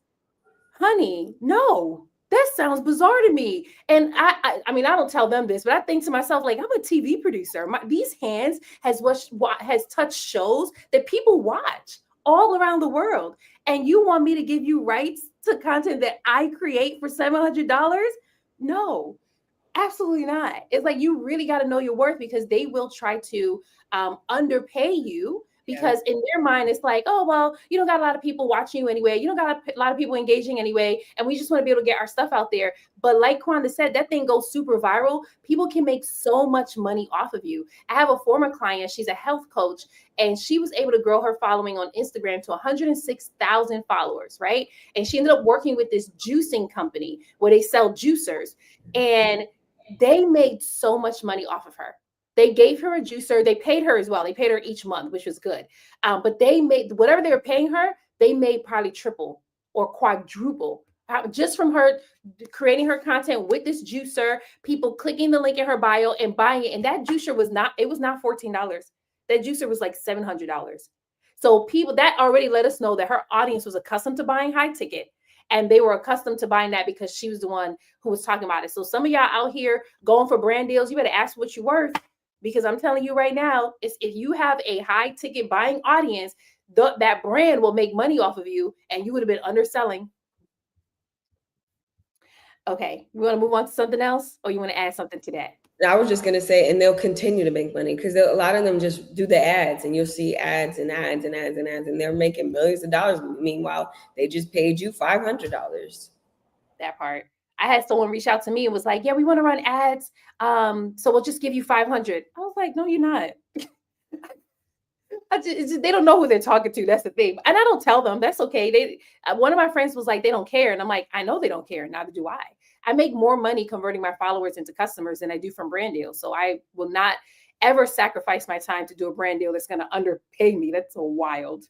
Honey, no. That sounds bizarre to me. And I mean, I don't tell them this, but I think to myself, like, I'm a TV producer. These hands has touched shows that people watch all around the world. And you want me to give you rights to content that I create for $700? No, absolutely not. It's like you really got to know your worth because they will try to underpay you Yeah. because in their mind it's like, oh well, you don't got a lot of people watching you anyway, you don't got a lot of people engaging anyway, and we just want to be able to get our stuff out there. But like Quonda said, that thing goes super viral. People can make so much money off of you. I have a former client, she's a health coach, and she was able to grow her following on Instagram to 106,000 followers, right? And she ended up working with this juicing company where they sell juicers, and they made so much money off of her. They gave her a juicer. They paid her as well. They paid her each month, which was good. But they made whatever they were paying her, they made probably triple or quadruple just from her creating her content with this juicer, people clicking the link in her bio and buying it. And that juicer was not, it was not $14. That juicer was like $700. So people that already let us know that her audience was accustomed to buying high ticket, and they were accustomed to buying that because she was the one who was talking about it. So some of y'all out here going for brand deals, you better ask what you're worth, because I'm telling you right now, it's, if you have a high ticket buying audience, that brand will make money off of you, and you would have been underselling. Okay, you want to move on to something else, or you want to add something to that? I was just gonna say, and they'll continue to make money because a lot of them just do the ads, and you'll see ads and ads and ads and ads, and they're making millions of dollars. Meanwhile, they just paid you $500. That part. I had someone reach out to me and was like, "Yeah, we want to run ads. So we'll just give you 500." I was like, "No, you're not." They don't know who they're talking to. That's the thing, and I don't tell them. That's okay. They one of my friends was like, "They don't care," and I'm like, "I know they don't care. Neither do I. I make more money converting my followers into customers than I do from brand deals. So I will not ever sacrifice my time to do a brand deal that's going to underpay me. That's so wild,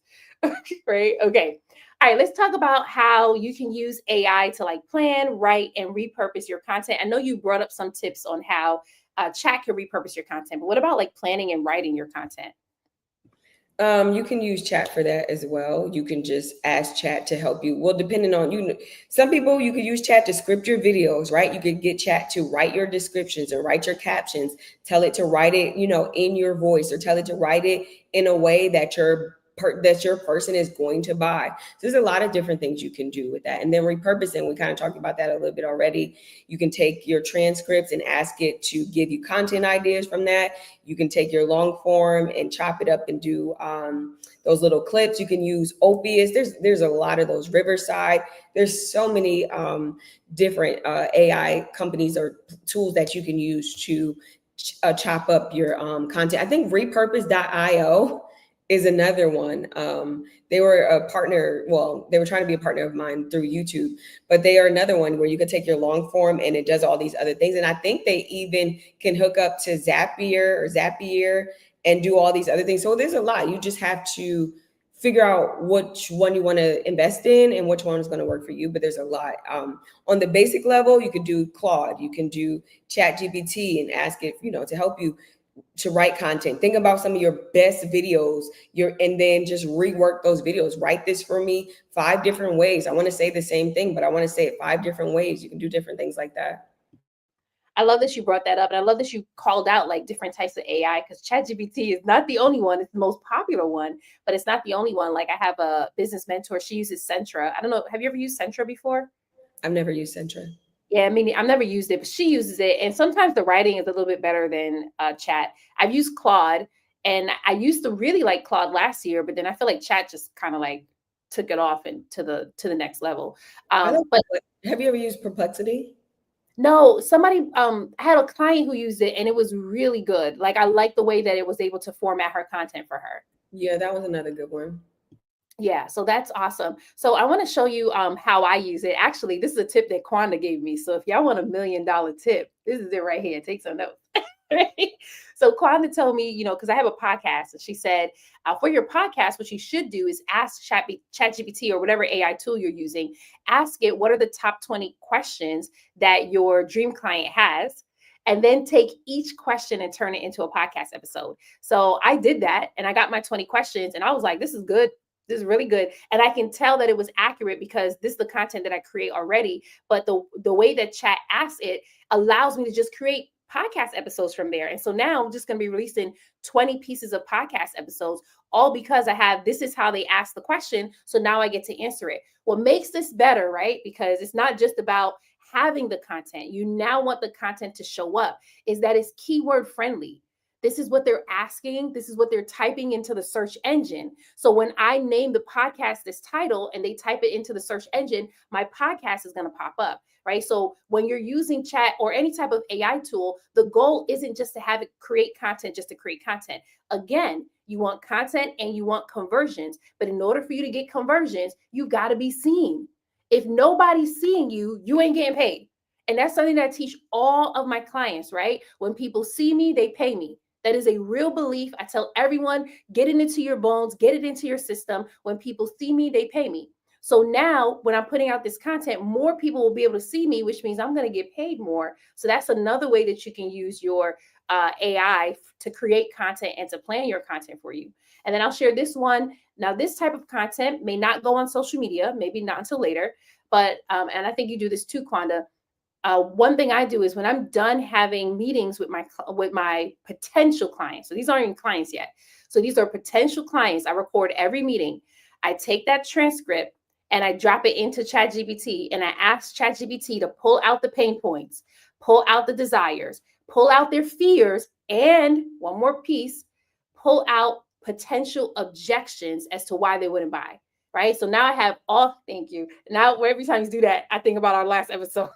right? Okay. All right, let's talk about how you can use AI to like plan, write, and repurpose your content. I know you brought up some tips on how chat can repurpose your content, but what about like planning and writing your content? You can use chat for that as well. You can just ask chat to help you. Well, depending on you, some people you could use chat to script your videos, right? You could get chat to write your descriptions or write your captions. Tell it to write it, in your voice, or tell it to write it in a way that that your person is going to buy. So there's a lot of different things you can do with that. And then repurposing, we kind of talked about that a little bit already. You can take your transcripts and ask it to give you content ideas from that. You can take your long form and chop it up and do those little clips. You can use Opius. There's a lot of those. Riverside. There's so many different AI companies or tools that you can use to chop up your content. I think repurpose.io is another one. They were a partner. Well, they were trying to be a partner of mine through YouTube, but they are another one where you could take your long form and it does all these other things. And I think they even can hook up to Zapier and do all these other things. So there's a lot. You just have to figure out which one you want to invest in and which one is going to work for you. But there's a lot. On the basic level, you could do Claude, you can do Chat GPT and ask it, to help you to write content. Think about some of your best videos, and then just rework those videos. Write this for me 5 different ways. I want to say the same thing, but I want to say it 5 different ways. You can do different things like that. I love that you brought that up. And I love that you called out like different types of AI, because ChatGPT is not the only one. It's the most popular one, but it's not the only one. Like I have a business mentor. She uses Sentra. I don't know. Have you ever used Sentra before? I've never used Sentra. Yeah, I mean, I've never used it, but she uses it. And sometimes the writing is a little bit better than Chat. I've used Claude, and I used to really like Claude last year, but then I feel like Chat just kind of like took it off and to the next level. But Have you ever used Perplexity? no, somebody I had a client who used it and it was really good. Like I like the way that it was able to format her content for her. Yeah, that was another good one. Yeah, so that's awesome. So I want to show you how I use it. Actually, this is a tip that Quonda gave me. So if y'all want $1 million tip, this is it right here. Take some notes. Right? So Quonda told me, because I have a podcast, and she said, for your podcast, what you should do is ask ChatGPT or whatever AI tool you're using. Ask it what are the top 20 questions that your dream client has, and then take each question and turn it into a podcast episode. So I did that, and I got my 20 questions, and I was like, this is good. This is really good. And I can tell that it was accurate because this is the content that I create already. But the way that chat asks it allows me to just create podcast episodes from there. And so now I'm just going to be releasing 20 pieces of podcast episodes, all because I have this is how they ask the question. So now I get to answer it. What makes this better, right? Because it's not just about having the content. You now want the content to show up, is that it's keyword friendly. This is what they're asking. This is what they're typing into the search engine. So when I name the podcast this title and they type it into the search engine, my podcast is going to pop up, right? So when you're using chat or any type of AI tool, the goal isn't just to have it create content just to create content. Again, you want content and you want conversions. But in order for you to get conversions, you got to be seen. If nobody's seeing you, you ain't getting paid. And that's something that I teach all of my clients, right? When people see me, they pay me. That is a real belief. I tell everyone, get it into your bones, get it into your system. When people see me, they pay me. So now when I'm putting out this content, more people will be able to see me, which means I'm going to get paid more. So that's another way that you can use your AI to create content and to plan your content for you. And then I'll share this one. Now, this type of content may not go on social media, maybe not until later, but, and I think you do this too, Quonda. One thing I do is when I'm done having meetings with my potential clients. So these aren't even clients yet. So these are potential clients. I record every meeting. I take that transcript and I drop it into ChatGPT and I ask ChatGPT to pull out the pain points, pull out the desires, pull out their fears, and one more piece, pull out potential objections as to why they wouldn't buy. Right. So now I have all, thank you. Now, every time you do that, I think about our last episode.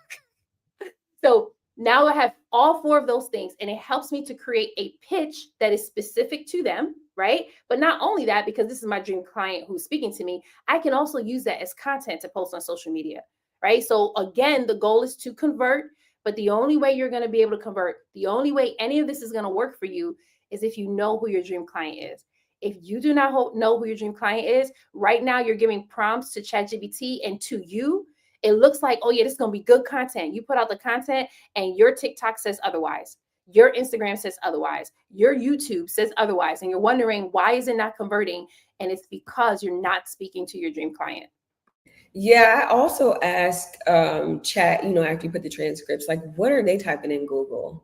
So now I have all four of those things, and it helps me to create a pitch that is specific to them, right? But not only that, because this is my dream client who's speaking to me, I can also use that as content to post on social media, right? So again, the goal is to convert, but the only way you're going to be able to convert, the only way any of this is going to work for you is if you know who your dream client is. If you do not know who your dream client is, right now you're giving prompts to ChatGPT and to you. It looks like, oh yeah, this is gonna be good content. You put out the content and your TikTok says otherwise. Your Instagram says otherwise. Your YouTube says otherwise. And you're wondering why is it not converting? And it's because you're not speaking to your dream client. Yeah, I also ask chat, after you put the transcripts, like what are they typing in Google?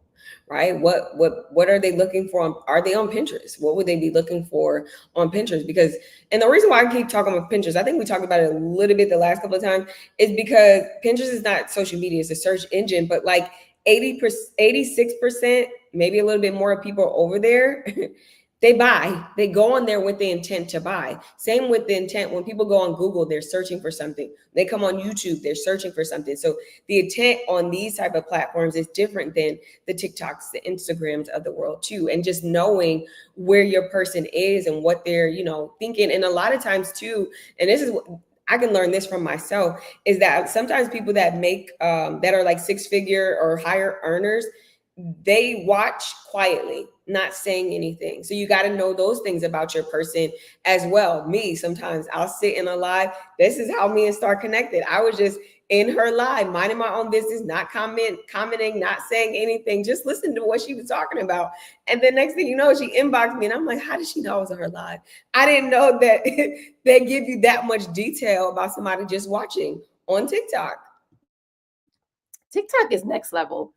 Right? What are they looking for are they on Pinterest? What would they be looking for on Pinterest? Because and the reason why I keep talking about Pinterest, I think we talked about it a little bit the last couple of times, is because Pinterest is not social media, it's a search engine, but like 80%, 86%, maybe a little bit more people over there they buy, they go on there with the intent to buy. Same with the intent. When people go on Google, they're searching for something. They come on YouTube, they're searching for something. So the intent on these type of platforms is different than the TikToks, the Instagrams of the world too. And just knowing where your person is and what they're, thinking. And a lot of times too, and this is what I can learn this from myself, is that sometimes people that make that are like 6-figure or higher earners, they watch quietly, not saying anything. So you got to know those things about your person as well. Me, sometimes I'll sit in a live. This is how me and Star connected. I was just in her live, minding my own business, not commenting, not saying anything, just listening to what she was talking about. And the next thing you know, she inboxed me and I'm like, how did she know I was on her live? I didn't know that they give you that much detail about somebody just watching on TikTok. TikTok is next level.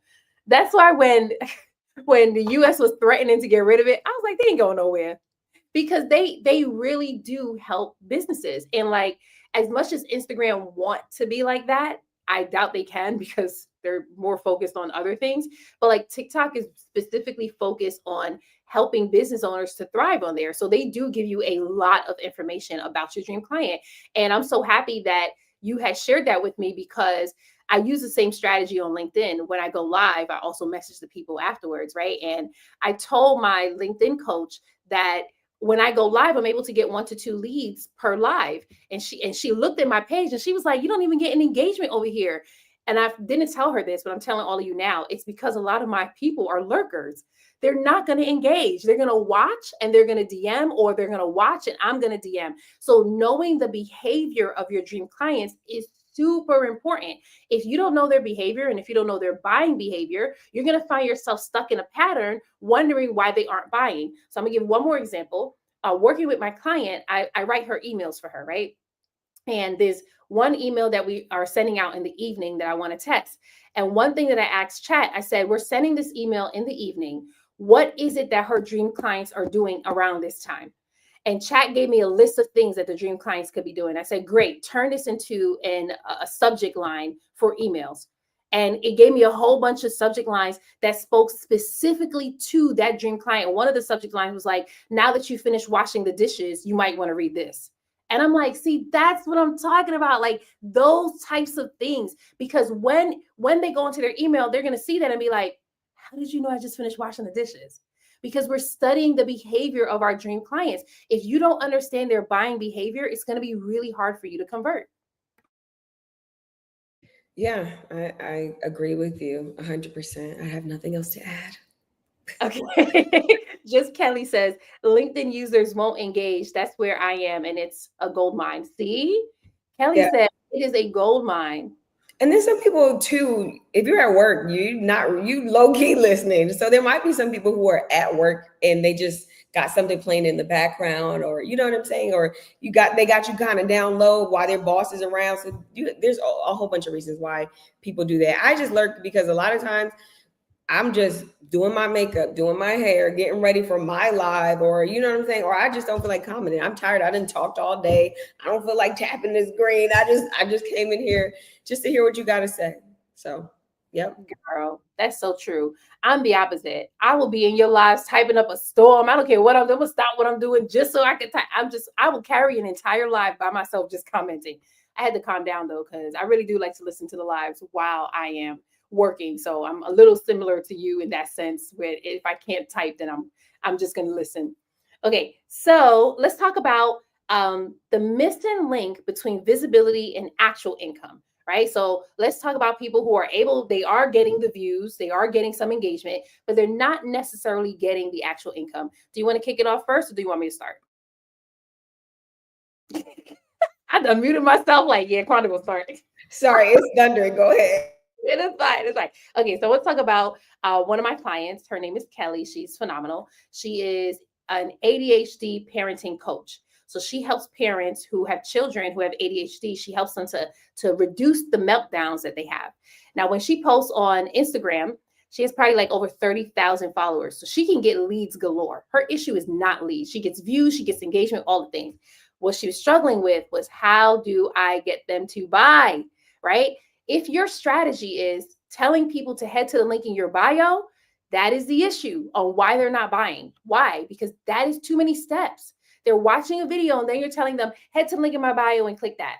That's why when the US was threatening to get rid of it, I was like, they ain't going nowhere. Because they really do help businesses. And like as much as Instagram want to be like that, I doubt they can because they're more focused on other things. But like TikTok is specifically focused on helping business owners to thrive on there. So they do give you a lot of information about your dream client. And I'm so happy that you had shared that with me because I use the same strategy on LinkedIn. When I go live, I also message the people afterwards, right? And I told my LinkedIn coach that when I go live, I'm able to get 1 to 2 leads per live. And she looked at my page and she was like, you don't even get an engagement over here. And I didn't tell her this, but I'm telling all of you now. It's because a lot of my people are lurkers. They're not going to engage. They're going to watch and they're going to DM, or they're going to watch and I'm going to DM. So knowing the behavior of your dream clients is super important. If you don't know their behavior and if you don't know their buying behavior, you're going to find yourself stuck in a pattern wondering why they aren't buying. So I'm going to give one more example. Working with my client, I write her emails for her, right? And there's one email that we are sending out in the evening that I want to test. And one thing that I asked chat, I said, we're sending this email in the evening. What is it that her dream clients are doing around this time? And chat gave me a list of things that the dream clients could be doing. I said, great, turn this into a subject line for emails. And it gave me a whole bunch of subject lines that spoke specifically to that dream client. And one of the subject lines was like, now that you finish washing the dishes, you might want to read this. And I'm like, see, that's what I'm talking about. Like those types of things. Because when they go into their email, they're going to see that and be like, how did you know I just finished washing the dishes? Because we're studying the behavior of our dream clients. If you don't understand their buying behavior, it's going to be really hard for you to convert. Yeah, I agree with you 100%. I have nothing else to add. Okay. Just Kelly says, LinkedIn users won't engage. That's where I am. And it's a gold mine. See? Kelly Yeah. said, it is a gold mine. And then some people too, if you're at work, you low key listening. So there might be some people who are at work and they just got something playing in the background, or you know what I'm saying, or they got you kind of down low while their boss is around. So there's a whole bunch of reasons why people do that. I just lurk because a lot of times I'm just doing my makeup, doing my hair, getting ready for my live, or you know what I'm saying, or I just don't feel like commenting. I'm tired. I didn't talk all day. I don't feel like tapping this screen. I just came in here just to hear what you got to say. So, yep. Girl, that's so true. I'm the opposite. I will be in your lives typing up a storm. I don't care what I'm doing. Stop what I'm doing just so I can type. I will carry an entire live by myself just commenting. I had to calm down though, because I really do like to listen to the lives while I am working. So I'm a little similar to you in that sense, where if I can't type, then I'm just gonna listen. Okay, so let's talk about the missing link between visibility and actual income, right? So let's talk about people who are they are getting the views, they are getting some engagement, but they're not necessarily getting the actual income. Do you want to kick it off first, or do you want me to start? I done muted myself like, yeah, Quonda will start. Sorry, it's thundering. Go ahead. It is fine. It's fine. Okay, so let's talk about one of my clients. Her name is Kelly. She's phenomenal. She is an ADHD parenting coach. So she helps parents who have children who have ADHD. She helps them to reduce the meltdowns that they have. Now, when she posts on Instagram, she has probably like over 30,000 followers. So she can get leads galore. Her issue is not leads. She gets views, she gets engagement, all the things. What she was struggling with was, how do I get them to buy, right? If your strategy is telling people to head to the link in your bio, that is the issue on why they're not buying. Why? Because that is too many steps. They're watching a video and then you're telling them, head to the link in my bio and click that.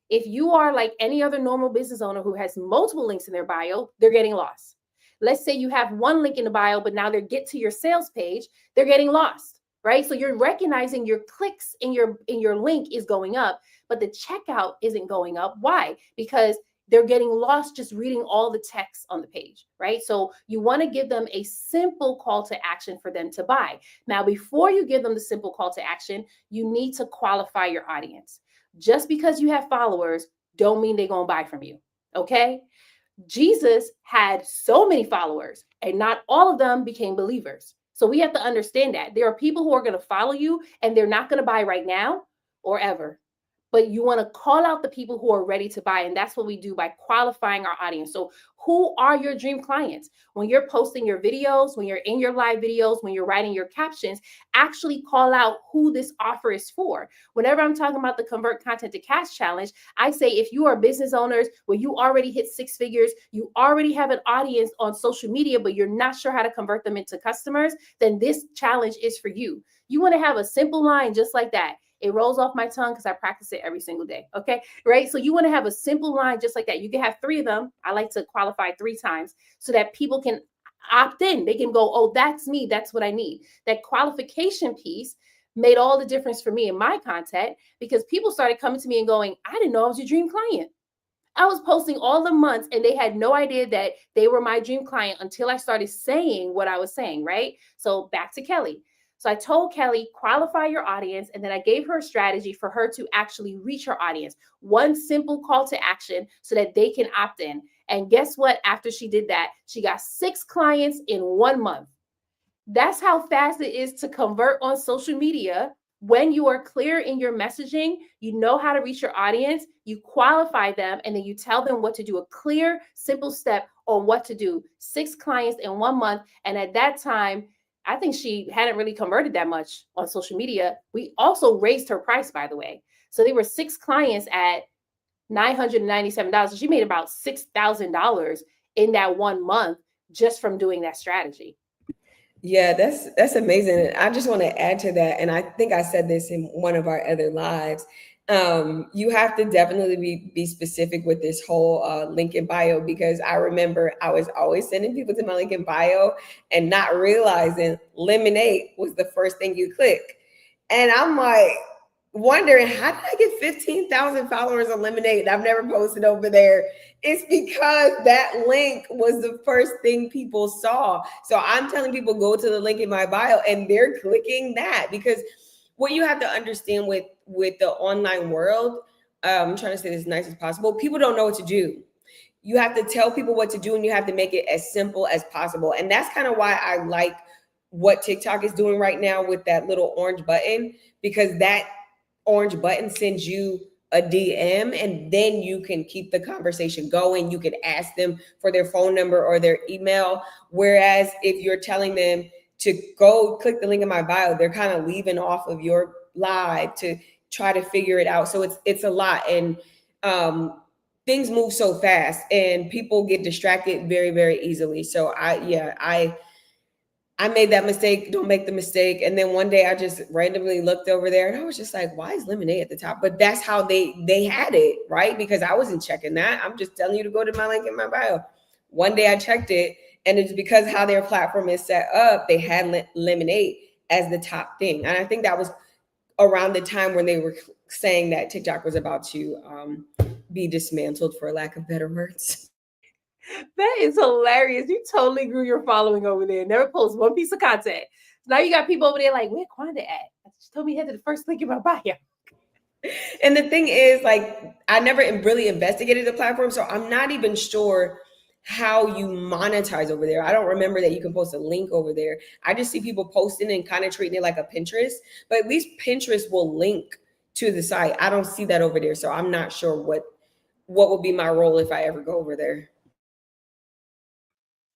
If you are like any other normal business owner who has multiple links in their bio, they're getting lost. Let's say you have one link in the bio, but now they get to your sales page, they're getting lost, right? So you're recognizing your clicks in your link is going up, but the checkout isn't going up. Why? Because they're getting lost just reading all the text on the page, right? So you want to give them a simple call to action for them to buy. Now, before you give them the simple call to action, you need to qualify your audience. Just because you have followers don't mean they're going to buy from you, okay? Jesus had so many followers and not all of them became believers. So we have to understand that there are people who are going to follow you and they're not going to buy right now or ever. But you want to call out the people who are ready to buy. And that's what we do by qualifying our audience. So who are your dream clients? When you're posting your videos, when you're in your live videos, when you're writing your captions, actually call out who this offer is for. Whenever I'm talking about the Convert Content to Cash Challenge, I say if you are business owners where you already hit 6 figures, you already have an audience on social media, but you're not sure how to convert them into customers, then this challenge is for you. You want to have a simple line just like that. It rolls off my tongue because I practice it every single day. Okay. Right. So you want to have a simple line just like that. You can have 3 of them. I like to qualify 3 times so that people can opt in. They can go, oh, that's me. That's what I need. That qualification piece made all the difference for me in my content, because people started coming to me and going, I didn't know I was your dream client. I was posting all the months and they had no idea that they were my dream client until I started saying what I was saying, right? So back to Kelly. So I told Kelly, qualify your audience. And then I gave her a strategy for her to actually reach her audience. One simple call to action so that they can opt in. And guess what? After she did that, she got 6 clients in 1 month. That's how fast it is to convert on social media. When you are clear in your messaging, you know how to reach your audience, you qualify them, and then you tell them what to do. A clear, simple step on what to do. 6 clients in 1 month. And at that time, I think she hadn't really converted that much on social media. We also raised her price, by the way. So there were 6 clients at $997. She made about $6,000 in that 1 month just from doing that strategy. Yeah, that's amazing. And I just want to add to that, and I think I said this in one of our other lives. You have to definitely be specific with this whole link in bio, because I remember I was always sending people to my link in bio and not realizing Lemonade was the first thing you click. And I'm like wondering, how did I get 15,000 followers on Lemonade? I've never posted over there. It's because that link was the first thing people saw. So I'm telling people, go to the link in my bio, and they're clicking that, because what you have to understand with the online world, I'm trying to say this as nice as possible, people don't know what to do. You have to tell people what to do, and you have to make it as simple as possible. And that's kind of why I like what TikTok is doing right now with that little orange button, because that orange button sends you a DM, and then you can keep the conversation going. You can ask them for their phone number or their email. Whereas if you're telling them to go click the link in my bio, they're kind of leaving off of your live to try to figure it out. So it's a lot. And things move so fast and people get distracted very, very easily. So I made that mistake. Don't make the mistake. And then one day I just randomly looked over there and I was just like, why is Lemonade at the top? But that's how they had it, right? Because I wasn't checking that. I'm just telling you to go to my link in my bio. One day I checked it, and it's because how their platform is set up, they had Lemonade as the top thing. And I think that was around the time when they were saying that TikTok was about to be dismantled, for lack of better words. That is hilarious. You totally grew your following over there. Never post one piece of content. Now you got people over there like, where Quonda at? She told me head to the first link in my bio. And the thing is, like, I never really investigated the platform, so I'm not even sure how you monetize over there. I don't remember that you can post a link over there. I just see people posting and kind of treating it like a Pinterest, but at least Pinterest will link to the site. I don't see that over there, so I'm not sure what will be my role if I ever go over there.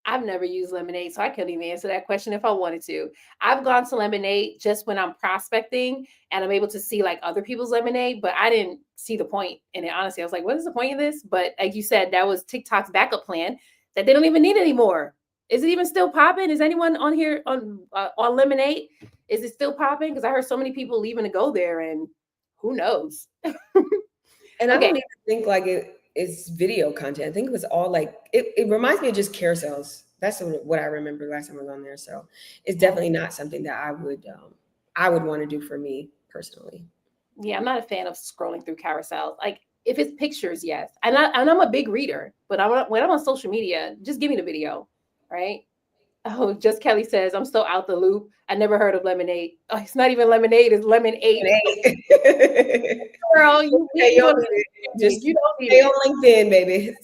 I've never used Lemonade, so I couldn't even answer that question if I wanted to. I've gone to Lemonade just when I'm prospecting and I'm able to see like other people's Lemonade, but I didn't see the point in it. Honestly, I was like, what is the point of this? But like you said, that was TikTok's backup plan that they don't even need anymore. Is it even still popping? Is anyone on here on Lemonade? Is it still popping? Because I heard so many people leaving to go there, and who knows? And I Okay, don't even think like it's video content. I think it was all like it reminds me of just carousels. That's what I remember last time I was on there. So it's definitely not something that I would want to do for me personally. yeah, I'm not a fan of scrolling through carousels. Like if it's pictures, yes, and I'm a big reader, but when I'm on social media, just give me the video, right? Oh, just Kelly says I'm still out the loop. I never heard of Lemonade. Oh, it's not even Lemonade; it's Lemonade. Girl, Hey, you you don't don't need it. need Just it. You don't need stay it. on LinkedIn, baby.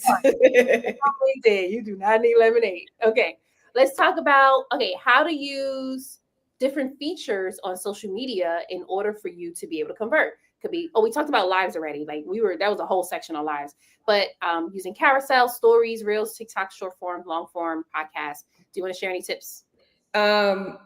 LinkedIn. You do not need Lemonade. Okay, let's talk about how to use different features on social media in order for you to be able to convert. Could be we talked about lives already. Like that was a whole section on lives. But using carousel, stories, reels, TikTok, short form, long form, podcast. Do you want to share any tips? Um,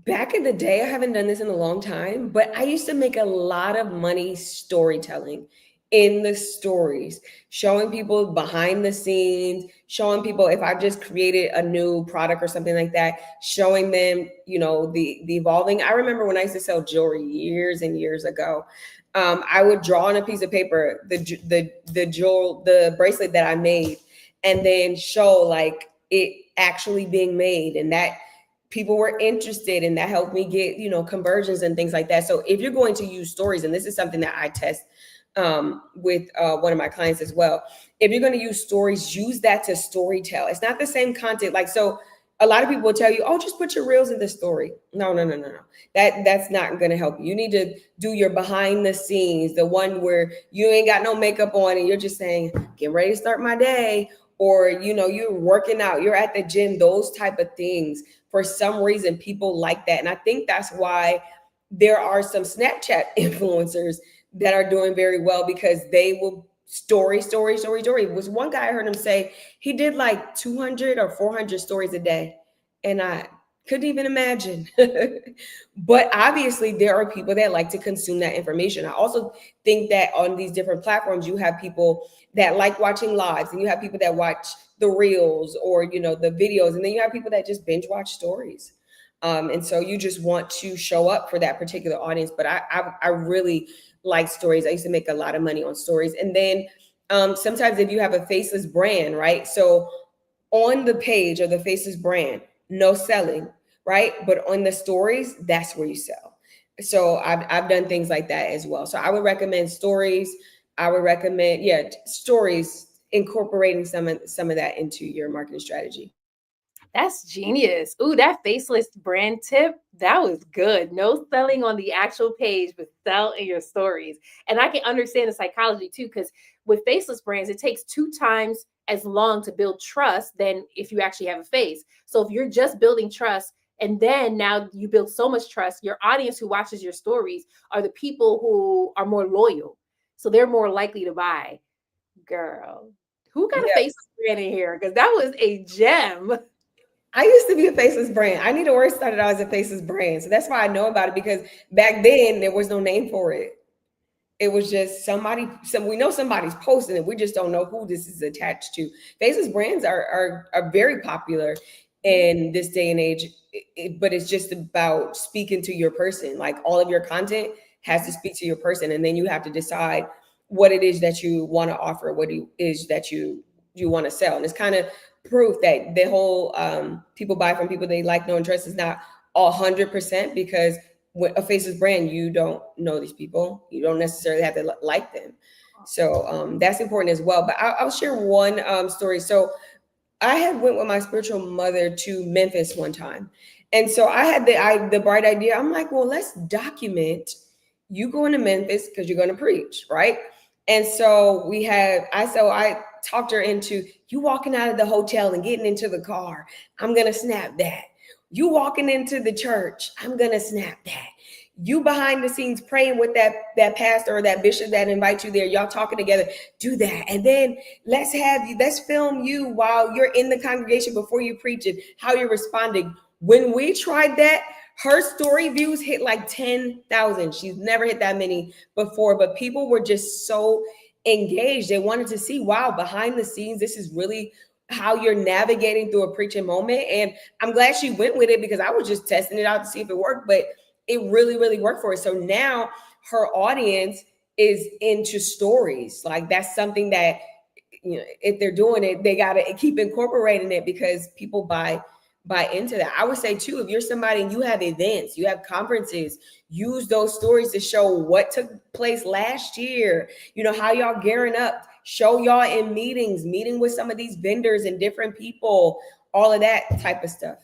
Back in the day, I haven't done this in a long time, but I used to make a lot of money storytelling in the stories, showing people behind the scenes, showing people if I just created a new product or something like that, showing them, the evolving. I remember when I used to sell jewelry years and years ago. I would draw on a piece of paper the bracelet that I made, and then show like it actually being made, and that people were interested, and that helped me get, conversions and things like that. So if you're going to use stories, and this is something that I test with one of my clients as well, if you're going to use stories, use that to story tell. It's not the same content. Like, so a lot of people will tell you, oh, just put your reels in the story. No, no, no, no, no. That's not going to help you. You need to do your behind the scenes, the one where you ain't got no makeup on and you're just saying, getting ready to start my day, or you're working out, you're at the gym, those type of things. For some reason, people like that. And I think that's why there are some Snapchat influencers that are doing very well, because they will story. It was one guy, I heard him say he did like 200 or 400 stories a day. And I couldn't even imagine. But obviously, there are people that like to consume that information. I also think that on these different platforms, you have people that like watching lives, and you have people that watch the reels, or the videos, and then you have people that just binge watch stories. And so you just want to show up for that particular audience. But I really like stories. I used to make a lot of money on stories. And then sometimes if you have a faceless brand, right? So on the page of the faceless brand, no selling, right? But on the stories, that's where you sell. So I've done things like that as well. So I would recommend stories. I would recommend, stories, incorporating some of that into your marketing strategy. That's genius. Ooh, that faceless brand tip, that was good. No selling on the actual page, but sell in your stories. And I can understand the psychology too, because with faceless brands, it takes 2 times as long to build trust than if you actually have a face. So if you're just building trust, and then now you build so much trust, your audience who watches your stories are the people who are more loyal. So they're more likely to buy. Girl, who got a Yeah. faceless brand in here? Because that was a gem. I used to be a faceless brand. I need to work started out as a faceless brand. So that's why I know about it, because back then there was no name for it. It was just we know somebody's posting it. We just don't know who this is attached to. Faceless brands are very popular in this day and age, but it's just about speaking to your person. Like, all of your content has to speak to your person, and then you have to decide what it is that you want to offer, what it is that you want to sell. And it's kind of proof that the whole people buy from people they like, know, and trust is not 100%, because with a faceless brand, you don't know these people. You don't necessarily have to like them. So that's important as well. But I'll share one story. So I had went with my spiritual mother to Memphis one time. And so I had the bright idea. I'm like, well, let's document you going to Memphis because you're going to preach, right? And so I talked her into, you walking out of the hotel and getting into the car. I'm going to snap that. You walking into the church, I'm going to snap that. You behind the scenes praying with that pastor or that bishop that invites you there, y'all talking together, do that. And then let's film you while you're in the congregation before you preach it, how you're responding. When we tried that, her story views hit like 10,000. She's never hit that many before, but people were just so engaged. They wanted to see, wow, behind the scenes, this is really how you're navigating through a preaching moment. And I'm glad she went with it, because I was just testing it out to see if it worked, but it really, really worked for her. So now her audience is into stories. Like, that's something that, if they're doing it, they got to keep incorporating it, because people buy into that. I would say too, if you're somebody and you have events, you have conferences, use those stories to show what took place last year, how y'all gearing up, show y'all in meeting with some of these vendors and different people, all of that type of stuff.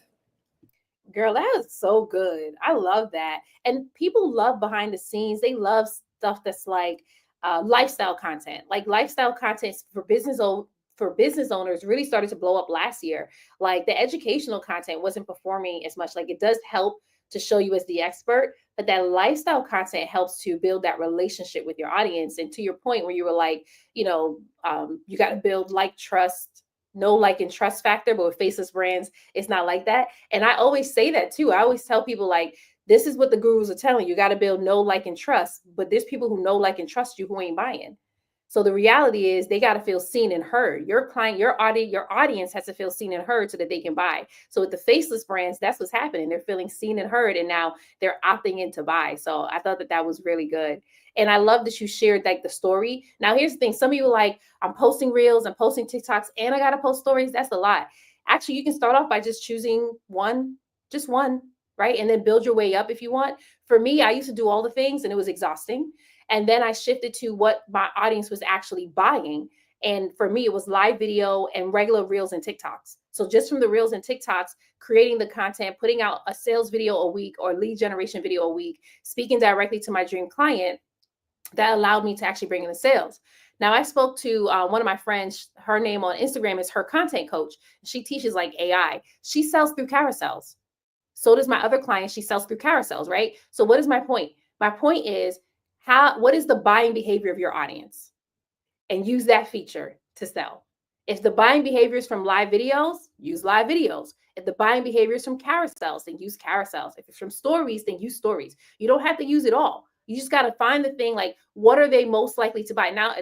Girl, that was so good. I love that. And people love behind the scenes. They love stuff that's like lifestyle content. Like lifestyle content for business owners really started to blow up last year. Like the educational content wasn't performing as much. Like it does help to show you as the expert, but that lifestyle content helps to build that relationship with your audience. And to your point where you were like, you got to build like trust, no like and trust factor, but with faceless brands, it's not like that. And I always say that too. I always tell people like, this is what the gurus are telling you. You got to build know, like, and trust. But there's people who know, like, and trust you who ain't buying. So the reality is they got to feel seen and heard. Your client, your audience has to feel seen and heard so that they can buy. So with the faceless brands, that's what's happening. They're feeling seen and heard, and now they're opting in to buy. So I thought that was really good. And I love that you shared like the story. Now here's the thing. Some of you are like, I'm posting reels, I'm posting TikToks, and I got to post stories. That's a lot. Actually, you can start off by just choosing one just one, right? And then build your way up if you want. For me, I used to do all the things and it was exhausting. And then I shifted to what my audience was actually buying. And for me, it was live video and regular reels and TikToks. So just from the reels and TikToks, creating the content, putting out a sales video a week or lead generation video a week, speaking directly to my dream client, that allowed me to actually bring in the sales. Now, I spoke to one of my friends. Her name on Instagram is Her Content Coach. She teaches like AI. She sells through carousels. So does my other client. She sells through carousels, right? So what is my point? My point is what is the buying behavior of your audience? And use that feature to sell. If the buying behavior is from live videos, use live videos. If the buying behavior is from carousels, then use carousels. If it's from stories, then use stories. You don't have to use it all. You just got to find the thing, like, what are they most likely to buy? Now,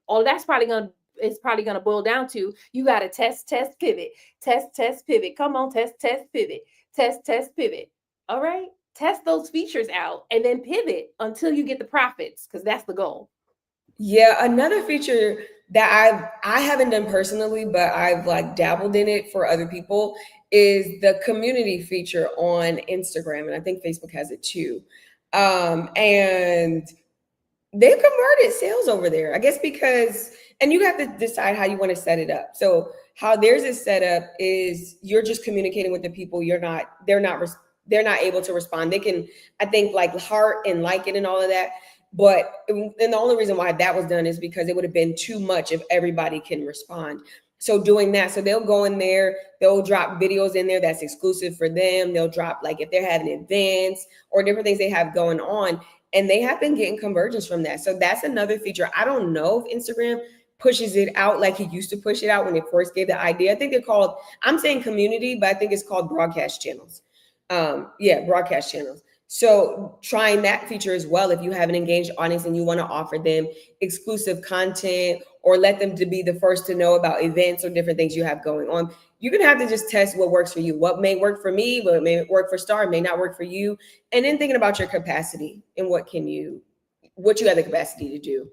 all that's probably going to it's probably going to boil down to, you got to test, pivot, test, pivot. Come on, test, pivot, test, pivot. All right. Test those features out and then pivot until you get the profits, because that's the goal. Yeah, another feature that I haven't done personally, but I've like dabbled in it for other people is the community feature on Instagram, and I think Facebook has it too. And they've converted sales over there, I guess, because, and you have to decide how you want to set it up. So how theirs is set up is you're just communicating with the people. They're not able to respond. They can, I think, like heart and like it and all of that. And the only reason why that was done is because it would have been too much if everybody can respond. So doing that, so they'll go in there, they'll drop videos in there that's exclusive for them. They'll drop, like, if they're having events or different things they have going on, and they have been getting conversions from that. So that's another feature. I don't know if Instagram pushes it out like he used to push it out when it first gave the idea. I think they're called, I'm saying community, but I think it's called broadcast channels. Broadcast channels. So trying that feature as well, if you have an engaged audience and you want to offer them exclusive content or let them to be the first to know about events or different things you have going on, you're going to have to just test what works for you. What may work for me, what may work for Star, may not work for you. And then thinking about your capacity and what you have the capacity to do.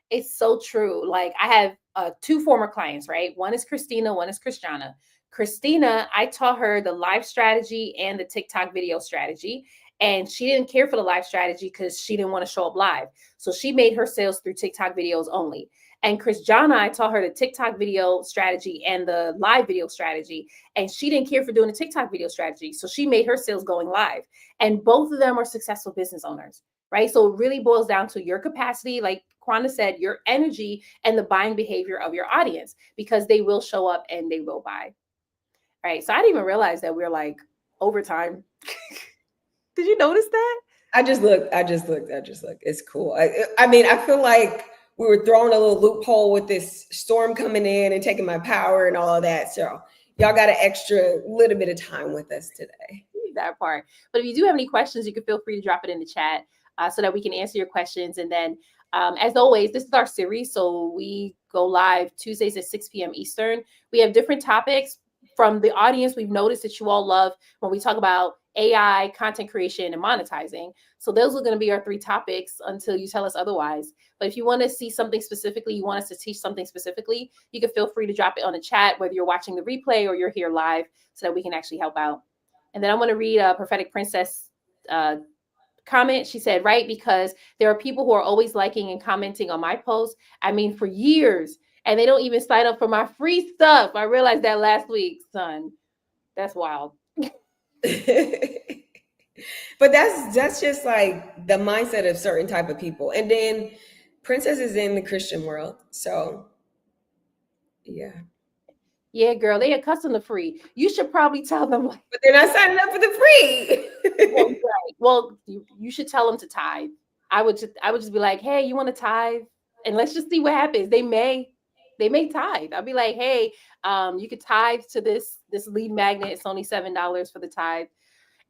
It's so true. Like, I have two former clients, right? One is Christina, one is Christiana. Christina, I taught her the live strategy and the TikTok video strategy. And she didn't care for the live strategy because she didn't want to show up live. So she made her sales through TikTok videos only. And Christiana, I taught her the TikTok video strategy and the live video strategy. And she didn't care for doing the TikTok video strategy. So she made her sales going live. And both of them are successful business owners, right? So it really boils down to your capacity, like Quonda said, your energy and the buying behavior of your audience, because they will show up and they will buy. Right. So I didn't even realize that we're like overtime. Did you notice that? I just looked. It's cool. I mean, I feel like we were throwing a little loophole with this storm coming in and taking my power and all of that. So y'all got an extra little bit of time with us today. That part. But if you do have any questions, you can feel free to drop it in the chat so that we can answer your questions. And then, as always, this is our series. So we go live Tuesdays at 6 p.m. Eastern. We have different topics from the audience. We've noticed that you all love when we talk about AI, content creation, and monetizing. So those are going to be our three topics until you tell us otherwise. But if you want to see something specifically, you want us to teach something specifically, you can feel free to drop it on the chat, whether you're watching the replay or you're here live, so that we can actually help out. And then I want to read a Prophetic Princess comment. She said, right, because there are people who are always liking and commenting on my posts. I mean, for years, and they don't even sign up for my free stuff. I realized that last week, son. That's wild. But that's just like the mindset of certain type of people. And then Princess is in the Christian world. So yeah. Yeah, girl, they accustomed to free. You should probably tell them, like, but they're not signing up for the free. Well, you should tell them to tithe. I would just be like, hey, you want to tithe? And let's just see what happens. They may tithe. I'll be like, hey, you could tithe to this lead magnet. It's only $7 for the tithe.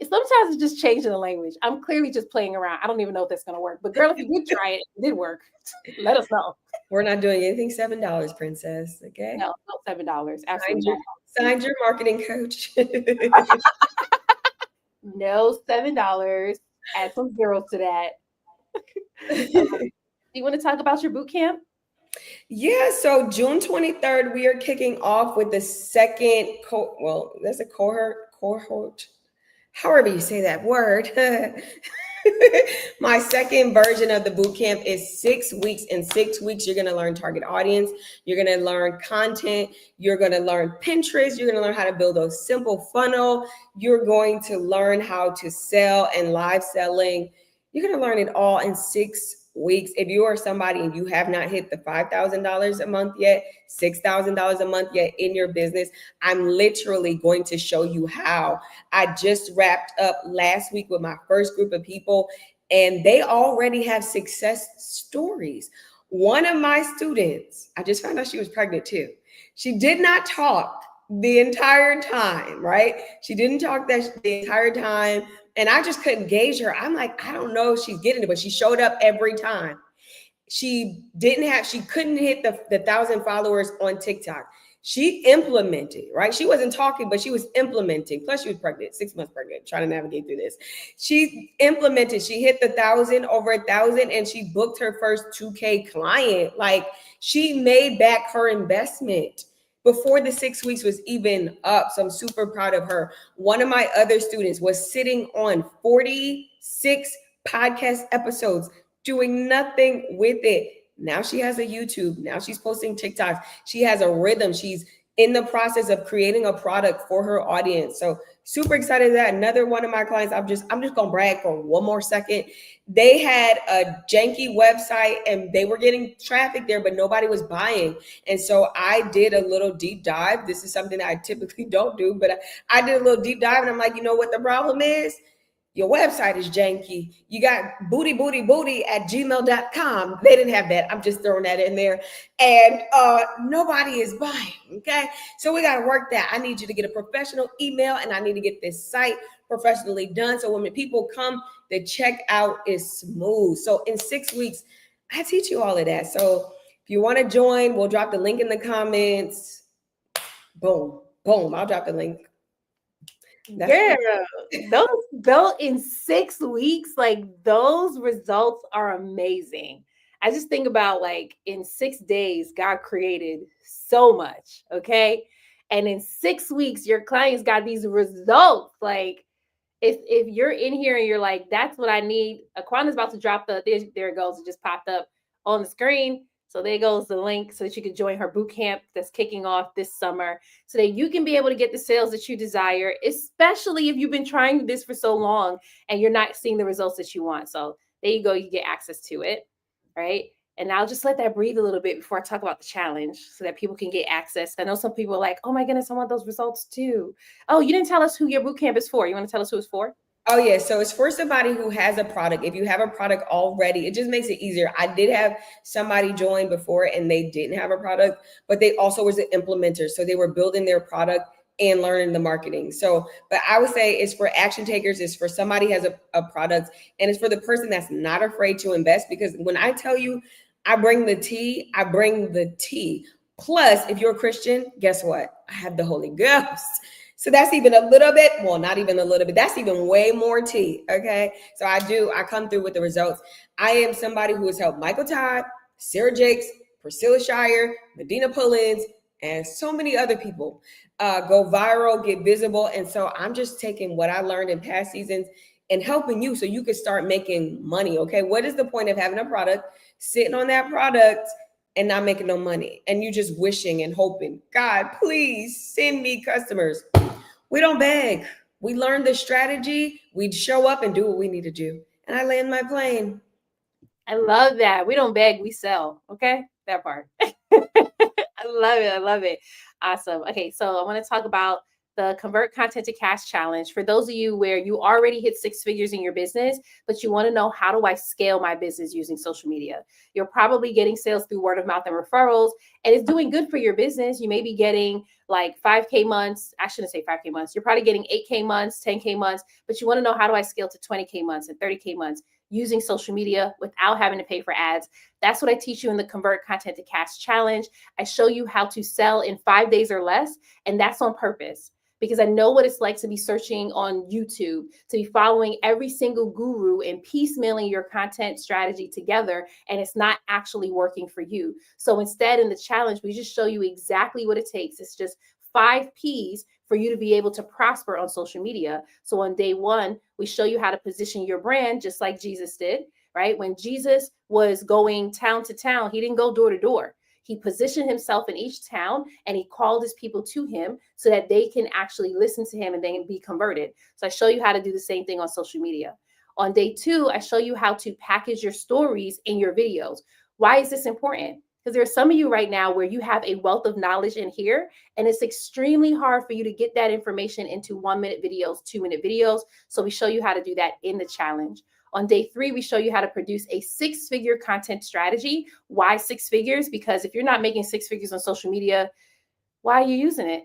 Sometimes it's just changing the language. I'm clearly just playing around. I don't even know if that's going to work. But girl, if you did try it, it did work. Let us know. We're not doing anything $7, Princess. Okay. No, $7. Absolutely. Signed your marketing coach. No, $7. Add some zeros to that. Do you want to talk about your boot camp? Yeah, so June 23rd, we are kicking off with the second that's a cohort. however you say that word. My second version of the boot camp is 6 weeks. In 6 weeks, you're going to learn target audience. You're going to learn content. You're going to learn Pinterest. You're going to learn how to build a simple funnel. You're going to learn how to sell and live selling. You're going to learn it all in 6 weeks. If you are somebody and you have not hit the $5,000 a month yet, $6,000 a month yet in your business, I'm literally going to show you how. I just wrapped up last week with my first group of people, and they already have success stories. One of my students, I just found out she was pregnant too. She did not talk the entire time, right? She didn't talk the entire time. And I just couldn't gauge her. I'm like, I don't know if she's getting it, but she showed up every time. She couldn't hit the 1,000 followers on TikTok. She implemented, right? She wasn't talking, but she was implementing. Plus, she was pregnant, 6 months pregnant, trying to navigate through this. She implemented, she hit the 1,000, over 1,000, and she booked her first 2K client. Like, she made back her investment before the 6 weeks was even up. So I'm super proud of her. One of my other students was sitting on 46 podcast episodes, doing nothing with it. Now she has a YouTube. Now she's posting TikToks. She has a rhythm. She's in the process of creating a product for her audience. So super excited that another one of my clients, I'm just gonna brag for one more second. They had a janky website and they were getting traffic there, but nobody was buying. And so I did a little deep dive. This is something that I typically don't do, but I did a little deep dive, and I'm like, you know what the problem is? Your website is janky. You got booty@gmail.com. They didn't have that. I'm just throwing that in there. And nobody is buying. Okay. So we got to work that. I need you to get a professional email, and I need to get this site professionally done. So when people come, the checkout is smooth. So in 6 weeks, I teach you all of that. So if you want to join, we'll drop the link in the comments. Boom, boom. I'll drop the link. Girl, those in 6 weeks, like those results are amazing. I just think about like in 6 days, God created so much. Okay. And in 6 weeks, your clients got these results. Like if you're in here and you're like, that's what I need. Quonda's about to drop there it goes. It just popped up on the screen. So there goes the link so that you can join her boot camp that's kicking off this summer so that you can be able to get the sales that you desire, especially if you've been trying this for so long and you're not seeing the results that you want. So there you go. You get access to it, right? And I'll just let that breathe a little bit before I talk about the challenge so that people can get access. I know some people are like, oh my goodness, I want those results too. Oh, you didn't tell us who your boot camp is for. You want to tell us who it's for? Oh, yeah. So it's for somebody who has a product. If you have a product already, it just makes it easier. I did have somebody join before and they didn't have a product, but they also was an implementer. So they were building their product and learning the marketing. So, but I would say it's for action takers, it's for somebody who has a product, and it's for the person that's not afraid to invest. Because when I tell you, I bring the tea, I bring the tea. Plus, if you're a Christian, guess what? I have the Holy Ghost. So that's even a little bit, well, not even a little bit, that's even way more tea. Okay. So I come through with the results. I am somebody who has helped Michael Todd, Sarah Jakes, Priscilla Shire, Medina Pullins, and so many other people go viral, get visible. And so I'm just taking what I learned in past seasons and helping you so you can start making money. Okay. What is the point of having a product, sitting on that product, and not making no money, and you just wishing and hoping, God, please send me customers? We don't beg. We learn the strategy. We show up and do what we need to do. And I land my plane. I love that. We don't beg, we sell. Okay. That part. I love it. I love it. Awesome. Okay. So I want to talk about the Convert Content to Cash Challenge. For those of you where you already hit 6 figures in your business, but you want to know, how do I scale my business using social media? You're probably getting sales through word of mouth and referrals, and it's doing good for your business. You may be getting like 5K months. I shouldn't say 5K months. You're probably getting 8K months, 10K months, but you want to know, how do I scale to 20K months and 30K months using social media without having to pay for ads? That's what I teach you in the Convert Content to Cash Challenge. I show you how to sell in 5 days or less, and that's on purpose, because I know what it's like to be searching on YouTube, to be following every single guru and piecemealing your content strategy together, and it's not actually working for you. So instead, in the challenge, we just show you exactly what it takes. It's just 5 P's for you to be able to prosper on social media. So on day 1, we show you how to position your brand just like Jesus did, right? When Jesus was going town to town, he didn't go door to door. He positioned himself in each town and he called his people to him so that they can actually listen to him and then be converted. So I show you how to do the same thing on social media. On day 2, I show you how to package your stories in your videos. Why is this important? Because there are some of you right now where you have a wealth of knowledge in here, and it's extremely hard for you to get that information into 1-minute videos, 2-minute videos. So we show you how to do that in the challenge. On day 3, we show you how to produce a 6-figure content strategy. Why 6 figures? Because if you're not making 6 figures on social media, why are you using it?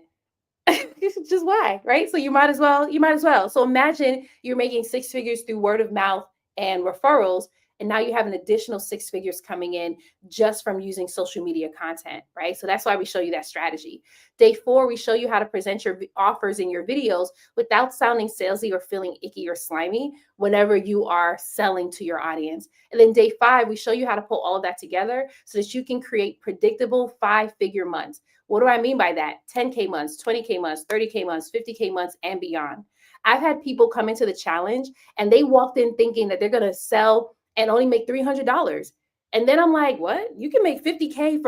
Just why, right? So you might as well. So imagine you're making 6 figures through word of mouth and referrals, and now you have an additional 6 figures coming in just from using social media content, right? So that's why we show you that strategy. Day 4, we show you how to present your offers in your videos without sounding salesy or feeling icky or slimy whenever you are selling to your audience. And then day 5, we show you how to pull all of that together so that you can create predictable 5-figure months. What do I mean by that? 10K months, 20K months, 30K months, 50K months, and beyond. I've had people come into the challenge and they walked in thinking that they're going to sell and only make $300. And then I'm like, what? You can make 50K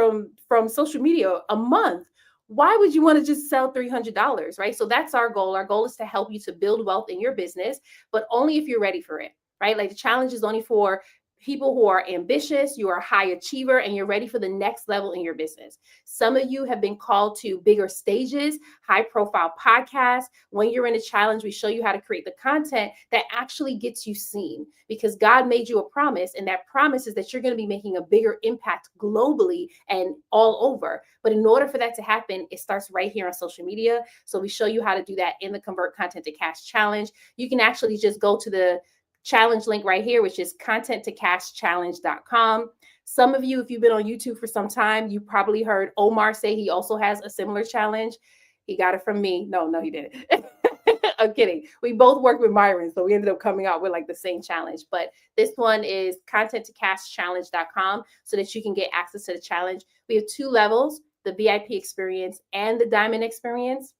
from social media a month. Why would you want to just sell $300, right? So that's our goal. Our goal is to help you to build wealth in your business, but only if you're ready for it, right? Like the challenge is only for people who are ambitious, you are a high achiever, and you're ready for the next level in your business. Some of you have been called to bigger stages, high profile podcasts. When you're in a challenge, we show you how to create the content that actually gets you seen, because God made you a promise, and that promise is that you're going to be making a bigger impact globally and all over. But in order for that to happen, it starts right here on social media. So we show you how to do that in the Convert Content to Cash Challenge. You can actually just go to the challenge link right here, which is contenttocashchallenge.com. Some of you, if you've been on YouTube for some time, you probably heard Omar say he also has a similar challenge. He got it from me. No, he didn't. I'm kidding. We both worked with Myron, so we ended up coming out with like the same challenge. But this one is contenttocashchallenge.com so that you can get access to the challenge. We have 2 levels, the VIP experience and the diamond experience.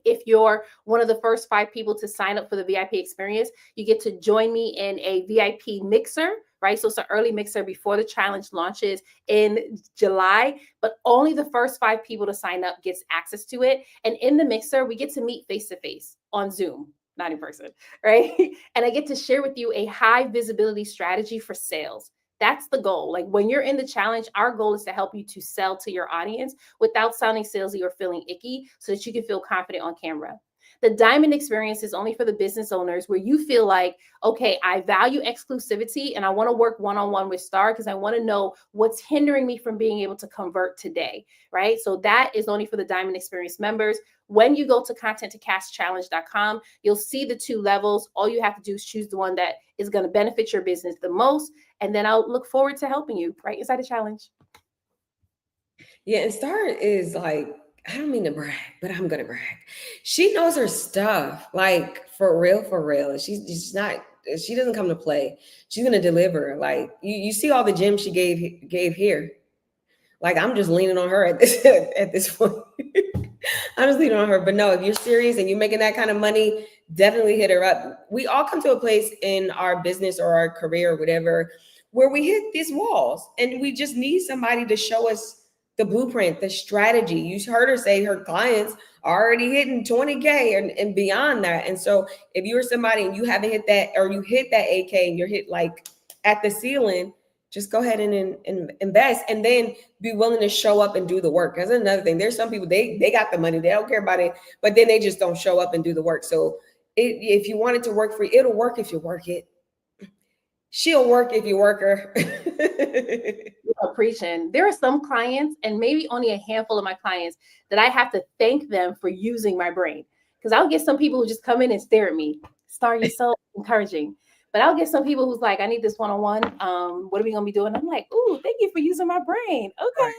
If you're one of the first 5 people to sign up for the VIP experience, you get to join me in a VIP mixer, right? So it's an early mixer before the challenge launches in July, but only the first 5 people to sign up gets access to it. And in the mixer, we get to meet face to face on Zoom, not in person, right? And I get to share with you a high visibility strategy for sales. That's the goal. Like when you're in the challenge, our goal is to help you to sell to your audience without sounding salesy or feeling icky so that you can feel confident on camera. The diamond experience is only for the business owners where you feel like, okay, I value exclusivity and I want to work one-on-one with Star because I want to know what's hindering me from being able to convert today, right? So that is only for the diamond experience members. When you go to contenttocashchallenge.com, you'll see the 2 levels. All you have to do is choose the one that is going to benefit your business the most. And then I'll look forward to helping you right inside the challenge. Yeah, and Star is like, I don't mean to brag, but I'm gonna brag. She knows her stuff, like for real, for real. She's not. She doesn't come to play. She's gonna deliver. Like you see all the gems she gave here. Like I'm just leaning on her at this at this point. I'm just leaning on her. But no, if you're serious and you're making that kind of money, definitely hit her up. We all come to a place in our business or our career or whatever where we hit these walls and we just need somebody to show us the blueprint, the strategy. You heard her say her clients are already hitting 20K and beyond that. And so if you're somebody and you haven't hit that, or you hit that 8K and you're hit like at the ceiling, just go ahead and invest, and then be willing to show up and do the work. That's another thing. There's some people, they got the money, they don't care about it, but then they just don't show up and do the work. So if you want it to work for you, it'll work if you work it. She'll work if you work her. Preaching. There are some clients, and maybe only a handful of my clients, that I have to thank them for using my brain. Because I'll get some people who just come in and stare at me. Star, you're so encouraging. But I'll get some people who's like, I need this one-on-one. What are we gonna be doing? I'm like, ooh, thank you for using my brain. Okay.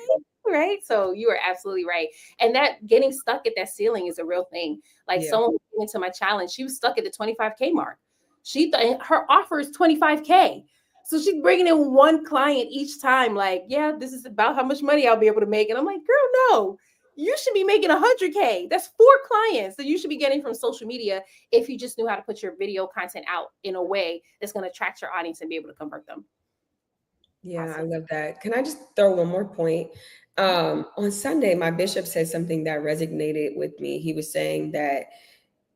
Right. So you are absolutely right. And that getting stuck at that ceiling is a real thing. Like someone who came into my challenge, she was stuck at the 25K mark. She thought her offer is 25K. So she's bringing in one client each time. Like, yeah, this is about how much money I'll be able to make. And I'm like, girl, no, You should be making 100K. That's 4 clients that you should be getting from social media if you just knew how to put your video content out in a way that's going to attract your audience and be able to convert them. Yeah, I Awesome. love that. Can I just throw one more point? On Sunday, my bishop said something that resonated with me. He was saying that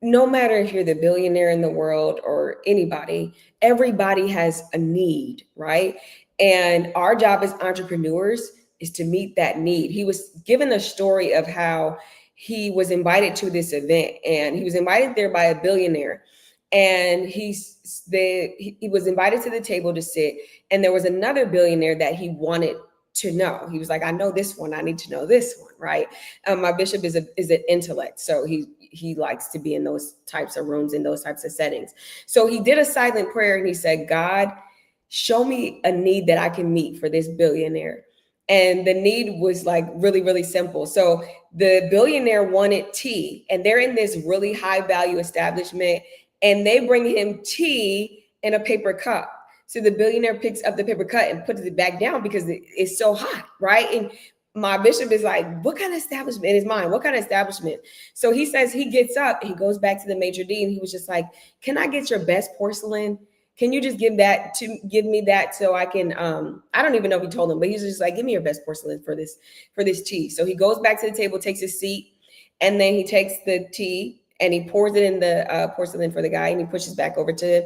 no matter if you're the billionaire in the world or anybody, everybody has a need, right? And our job as entrepreneurs is to meet that need. He was given a story of how he was invited to this event, and he was invited there by a billionaire. And he was invited to the table to sit, and there was another billionaire that he wanted to know. He was like, I know this one, I need to know this one, right? My bishop is an intellect, so he likes to be in those types of rooms, in those types of settings. So he did a silent prayer and he said, God, show me a need that I can meet for this billionaire. And the need was like really, really simple. So the billionaire wanted tea, and they're in this really high value establishment, and they bring him tea in a paper cup. So the billionaire picks up the paper cup and puts it back down because it's so hot, right? And my bishop is like, what kind of establishment? In his mind, what kind of establishment? So he says he gets up and he goes back to the maitre d' and he was just like, can I get your best porcelain? Can you just give me that so I can I don't even know if he told him, but he's just like, give me your best porcelain for this tea. So he goes back to the table, takes his seat, and then he takes the tea and he pours it in the porcelain for the guy, and he pushes back over to him.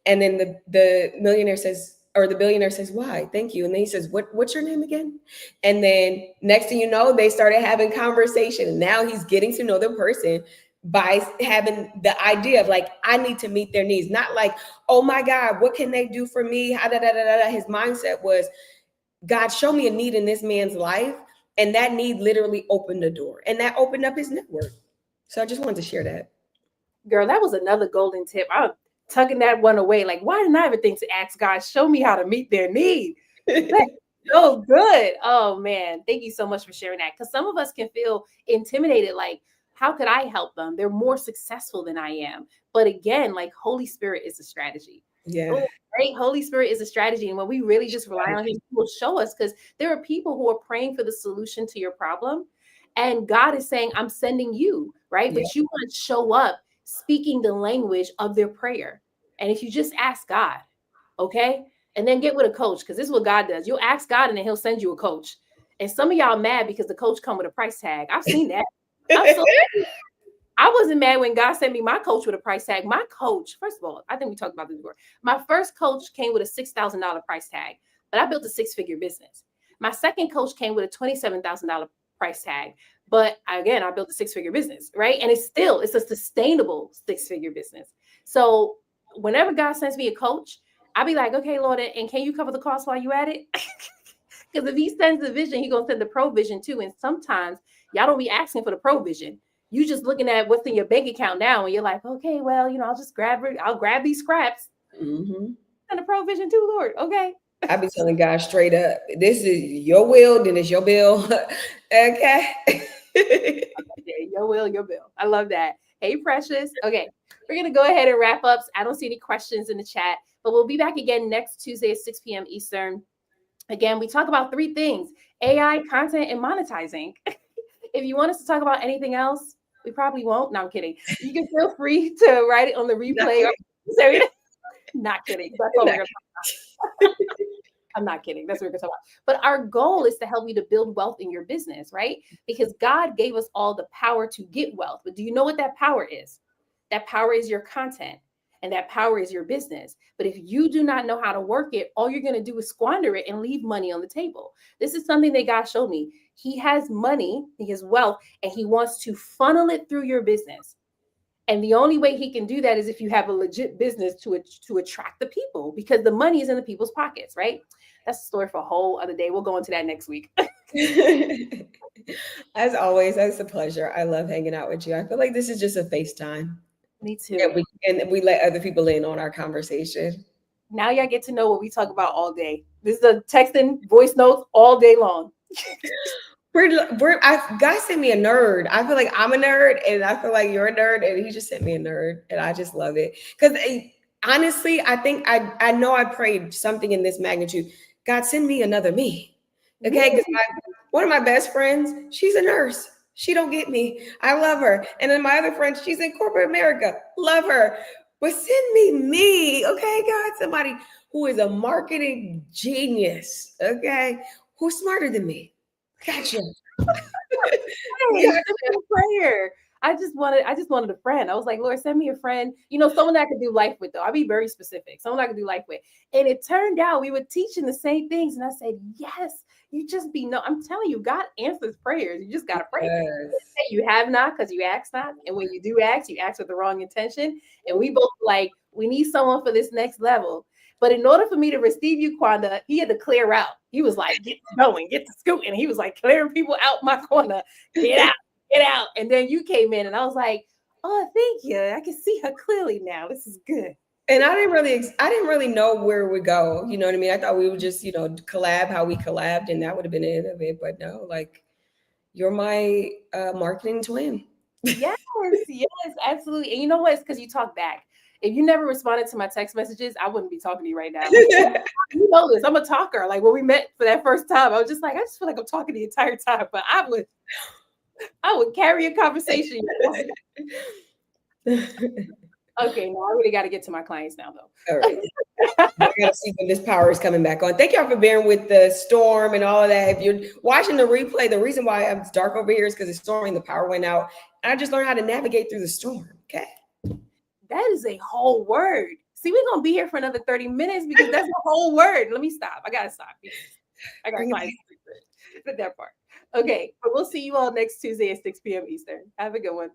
And then the millionaire says, or the billionaire says, why? Thank you. And then he says, what's your name again? And then next thing you know, they started having conversation. And now he's getting to know the person by having the idea of like, I need to meet their needs. Not like, oh my God, what can they do for me? His mindset was, God, show me a need in this man's life. And that need literally opened the door. And that opened up his network. So I just wanted to share that. Girl, that was another golden tip. I'm tugging that one away. Like, why didn't I ever think to ask God, show me how to meet their need? That's so good. Oh man, thank you so much for sharing that. Because some of us can feel intimidated, like, how could I help them? They're more successful than I am. But again, like, Holy Spirit is a strategy. Yeah. Oh, right? Holy Spirit is a strategy. And when we really just rely on Him, He will show us, because there are people who are praying for the solution to your problem. And God is saying, I'm sending you, right? Yeah. But you want to show up speaking the language of their prayer. And if you just ask God, okay, and then get with a coach, because this is what God does. You'll ask God and then He'll send you a coach. And some of y'all mad because the coach come with a price tag. I've seen that. I wasn't mad when God sent me my coach with a price tag. My coach, first of all, I think we talked about this before. My first coach came with a $6,000 price tag, but I built a 6-figure business. My second coach came with a $27,000 price tag, but again, I built a 6-figure business, right? And it's a sustainable 6-figure business. So whenever God sends me a coach, I'll be like, okay, Lord, and can you cover the cost while you at it? Because if He sends the vision, He's gonna send the provision too. And sometimes y'all don't be asking for the provision. You just looking at what's in your bank account now, and you're like, okay, well, I'll just I'll grab these scraps. Mm-hmm. And the provision too, Lord. Okay. I be telling God straight up, this is your will, then it's your bill. Okay. Your will, your bill. I love that. Hey, Precious. Okay. We're going to go ahead and wrap up. I don't see any questions in the chat, but we'll be back again next Tuesday at 6 p.m. Eastern. Again, we talk about 3 things: AI, content, and monetizing. If you want us to talk about anything else, we probably won't. No, I'm kidding. You can feel free to write it on the replay. Not kidding. That's what we're going to talk about. I'm not kidding. That's what we're going to talk about. But our goal is to help you to build wealth in your business, right? Because God gave us all the power to get wealth. But do you know what that power is? That power is your content, and that power is your business. But if you do not know how to work it, all you're going to do is squander it and leave money on the table. This is something that God showed me. He has money, He has wealth, and He wants to funnel it through your business. And the only way He can do that is if you have a legit business to attract the people, because the money is in the people's pockets, right? That's a story for a whole other day. We'll go into that next week. As always, it's a pleasure. I love hanging out with you. I feel like this is just a FaceTime. Me too. And we let other people in on our conversation. Now y'all get to know what we talk about all day. This is a texting voice notes all day long. God sent me a nerd. I feel like I'm a nerd, and I feel like you're a nerd, and He just sent me a nerd, and I just love it. Because honestly, I think I know I prayed something in this magnitude. God, send me another me. Okay, because one of my best friends, she's a nurse. She don't get me. I love her. And then my other friend, she's in corporate America. Love her. But send me, okay, God, somebody who is a marketing genius, okay, who's smarter than me. Gotcha. Hey, send me a prayer. I just wanted a friend. I was like, Lord, send me a friend. You know, someone that I could do life with, though. I'll be very specific. Someone I could do life with. And it turned out we were teaching the same things. And I said, yes, you just be no. I'm telling you, God answers prayers. You just gotta pray. Yes. You have not because you ask not. And when you do ask, you ask with the wrong intention. And we both like, we need someone for this next level. But in order for me to receive you, Quonda, he had to clear out. He was like, get going, get to scooting. He was like clearing people out my corner. Get out, get out. And then you came in and I was like, oh, thank you. I can see her clearly now. This is good. And I didn't really know where we go. You know what I mean? I thought we would just, collab how we collabed, and that would have been the end of it. But no, like, you're my marketing twin. Yes, yes, absolutely. And you know what? It's because you talk back. If you never responded to my text messages, I wouldn't be talking to you right now. You know this. I'm a talker. Like when we met for that first time, I was just like, I just feel like I'm talking the entire time. But I would carry a conversation. Okay, now I really got to get to my clients now, though. All right. I gotta see when this power is coming back on. Thank y'all for bearing with the storm and all of that. If you're watching the replay, the reason why it's dark over here is because it's storming, the power went out. And I just learned how to navigate through the storm. Okay. That is a whole word. See, we're gonna be here for another 30 minutes because that's a whole word. Let me stop. I gotta stop. I gotta find that part. Okay, but we'll see you all next Tuesday at 6 p.m. Eastern. Have a good one.